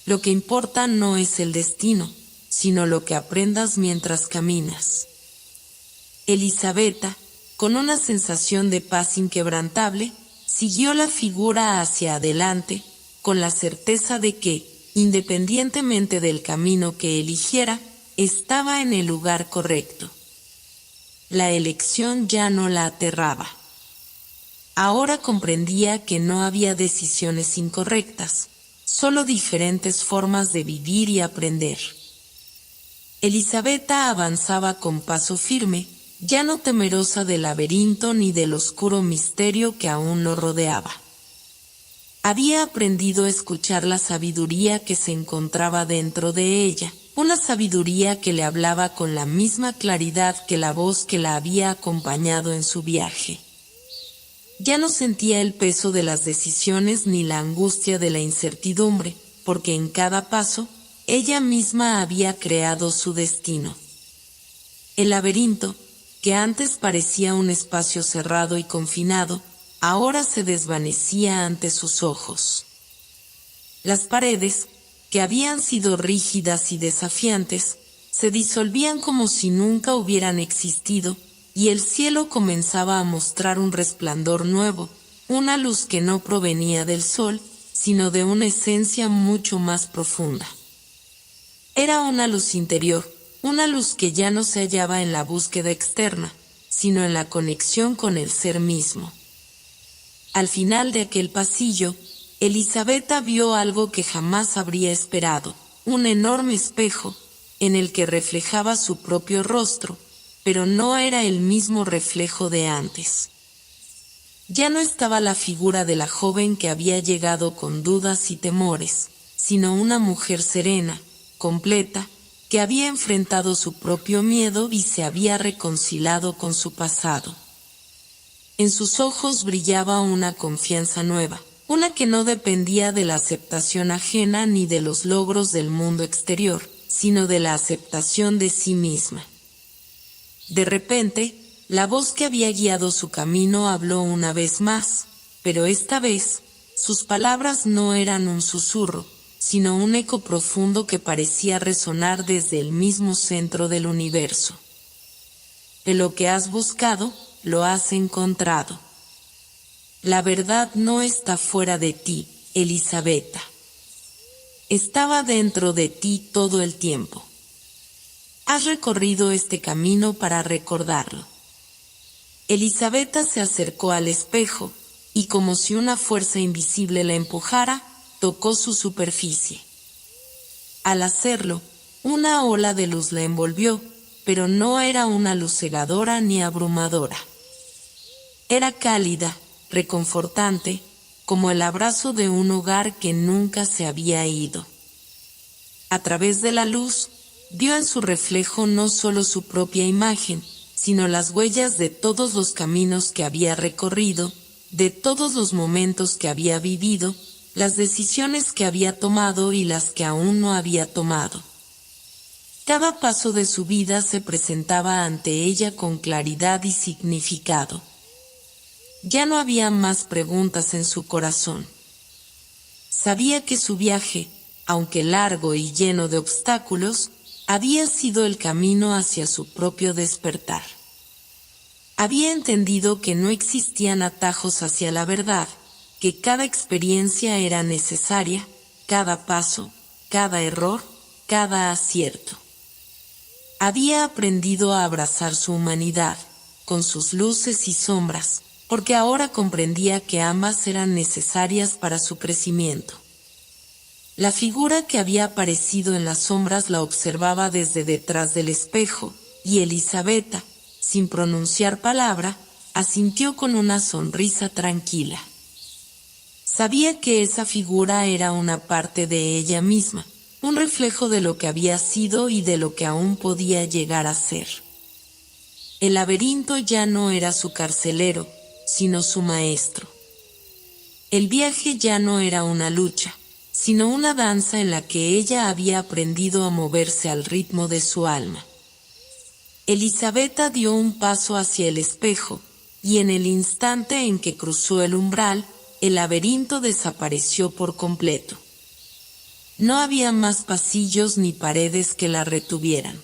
Lo que importa no es el destino, sino lo que aprendas mientras caminas. Elisabetta, con una sensación de paz inquebrantable, siguió la figura hacia adelante, con la certeza de que, independientemente del camino que eligiera, estaba en el lugar correcto. La elección ya no la aterraba. Ahora comprendía que no había decisiones incorrectas, solo diferentes formas de vivir y aprender. Elisabetta avanzaba con paso firme, ya no temerosa del laberinto ni del oscuro misterio que aún lo rodeaba. Había aprendido a escuchar la sabiduría que se encontraba dentro de ella, una sabiduría que le hablaba con la misma claridad que la voz que la había acompañado en su viaje. Ya no sentía el peso de las decisiones ni la angustia de la incertidumbre, porque en cada paso, ella misma había creado su destino. El laberinto, que antes parecía un espacio cerrado y confinado, ahora se desvanecía ante sus ojos. Las paredes, que habían sido rígidas y desafiantes, se disolvían como si nunca hubieran existido, y el cielo comenzaba a mostrar un resplandor nuevo, una luz que no provenía del sol, sino de una esencia mucho más profunda. Era una luz interior, una luz que ya no se hallaba en la búsqueda externa, sino en la conexión con el ser mismo. Al final de aquel pasillo, Elisabetta vio algo que jamás habría esperado, un enorme espejo, en el que reflejaba su propio rostro, pero no era el mismo reflejo de antes. Ya no estaba la figura de la joven que había llegado con dudas y temores, sino una mujer serena, completa, que había enfrentado su propio miedo y se había reconciliado con su pasado. En sus ojos brillaba una confianza nueva, una que no dependía de la aceptación ajena ni de los logros del mundo exterior, sino de la aceptación de sí misma. De repente, la voz que había guiado su camino habló una vez más, pero esta vez, sus palabras no eran un susurro, sino un eco profundo que parecía resonar desde el mismo centro del universo. De lo que has buscado, lo has encontrado. La verdad no está fuera de ti, Elisabetta. Estaba dentro de ti todo el tiempo. Has recorrido este camino para recordarlo. Elisabetta se acercó al espejo, y como si una fuerza invisible la empujara, tocó su superficie. Al hacerlo, una ola de luz la envolvió, pero no era una luz cegadora ni abrumadora. Era cálida, reconfortante, como el abrazo de un hogar que nunca se había ido. A través de la luz, vio en su reflejo no solo su propia imagen, sino las huellas de todos los caminos que había recorrido, de todos los momentos que había vivido, las decisiones que había tomado y las que aún no había tomado. Cada paso de su vida se presentaba ante ella con claridad y significado. Ya no había más preguntas en su corazón. Sabía que su viaje, aunque largo y lleno de obstáculos, había sido el camino hacia su propio despertar. Había entendido que no existían atajos hacia la verdad, que cada experiencia era necesaria, cada paso, cada error, cada acierto. Había aprendido a abrazar su humanidad, con sus luces y sombras, porque ahora comprendía que ambas eran necesarias para su crecimiento. La figura que había aparecido en las sombras la observaba desde detrás del espejo, y Elisabetta, sin pronunciar palabra, asintió con una sonrisa tranquila. Sabía que esa figura era una parte de ella misma, un reflejo de lo que había sido y de lo que aún podía llegar a ser. El laberinto ya no era su carcelero, sino su maestro. El viaje ya no era una lucha, sino una danza en la que ella había aprendido a moverse al ritmo de su alma. Elisabetta dio un paso hacia el espejo, y en el instante en que cruzó el umbral, el laberinto desapareció por completo. No había más pasillos ni paredes que la retuvieran.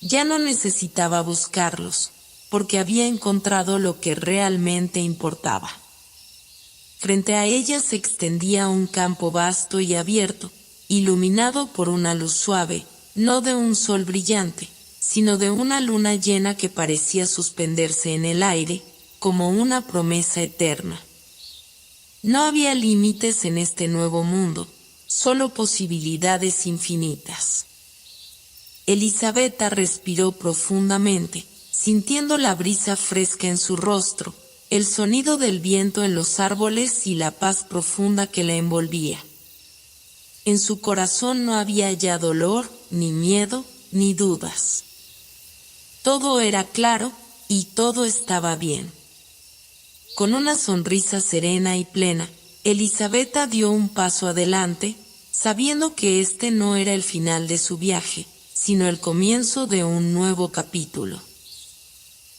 Ya no necesitaba buscarlos, porque había encontrado lo que realmente importaba. Frente a ella se extendía un campo vasto y abierto, iluminado por una luz suave, no de un sol brillante, sino de una luna llena que parecía suspenderse en el aire, como una promesa eterna. No había límites en este nuevo mundo, solo posibilidades infinitas. Elisabetta respiró profundamente, sintiendo la brisa fresca en su rostro, el sonido del viento en los árboles y la paz profunda que la envolvía. En su corazón no había ya dolor, ni miedo, ni dudas. Todo era claro y todo estaba bien. Con una sonrisa serena y plena, Elisabetta dio un paso adelante, sabiendo que este no era el final de su viaje, sino el comienzo de un nuevo capítulo.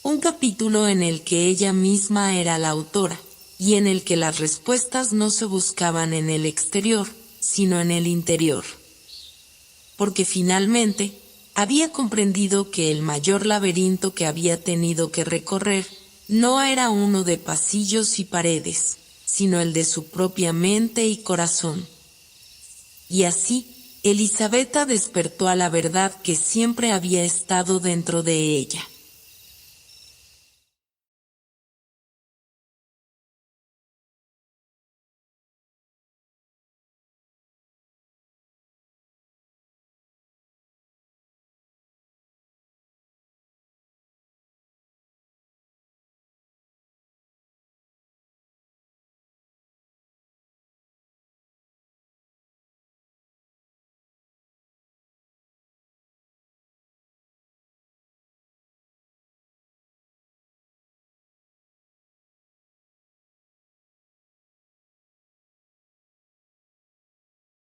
Un capítulo en el que ella misma era la autora, y en el que las respuestas no se buscaban en el exterior, sino en el interior. Porque finalmente, había comprendido que el mayor laberinto que había tenido que recorrer no era uno de pasillos y paredes, sino el de su propia mente y corazón. Y así, Elisabetta despertó a la verdad que siempre había estado dentro de ella.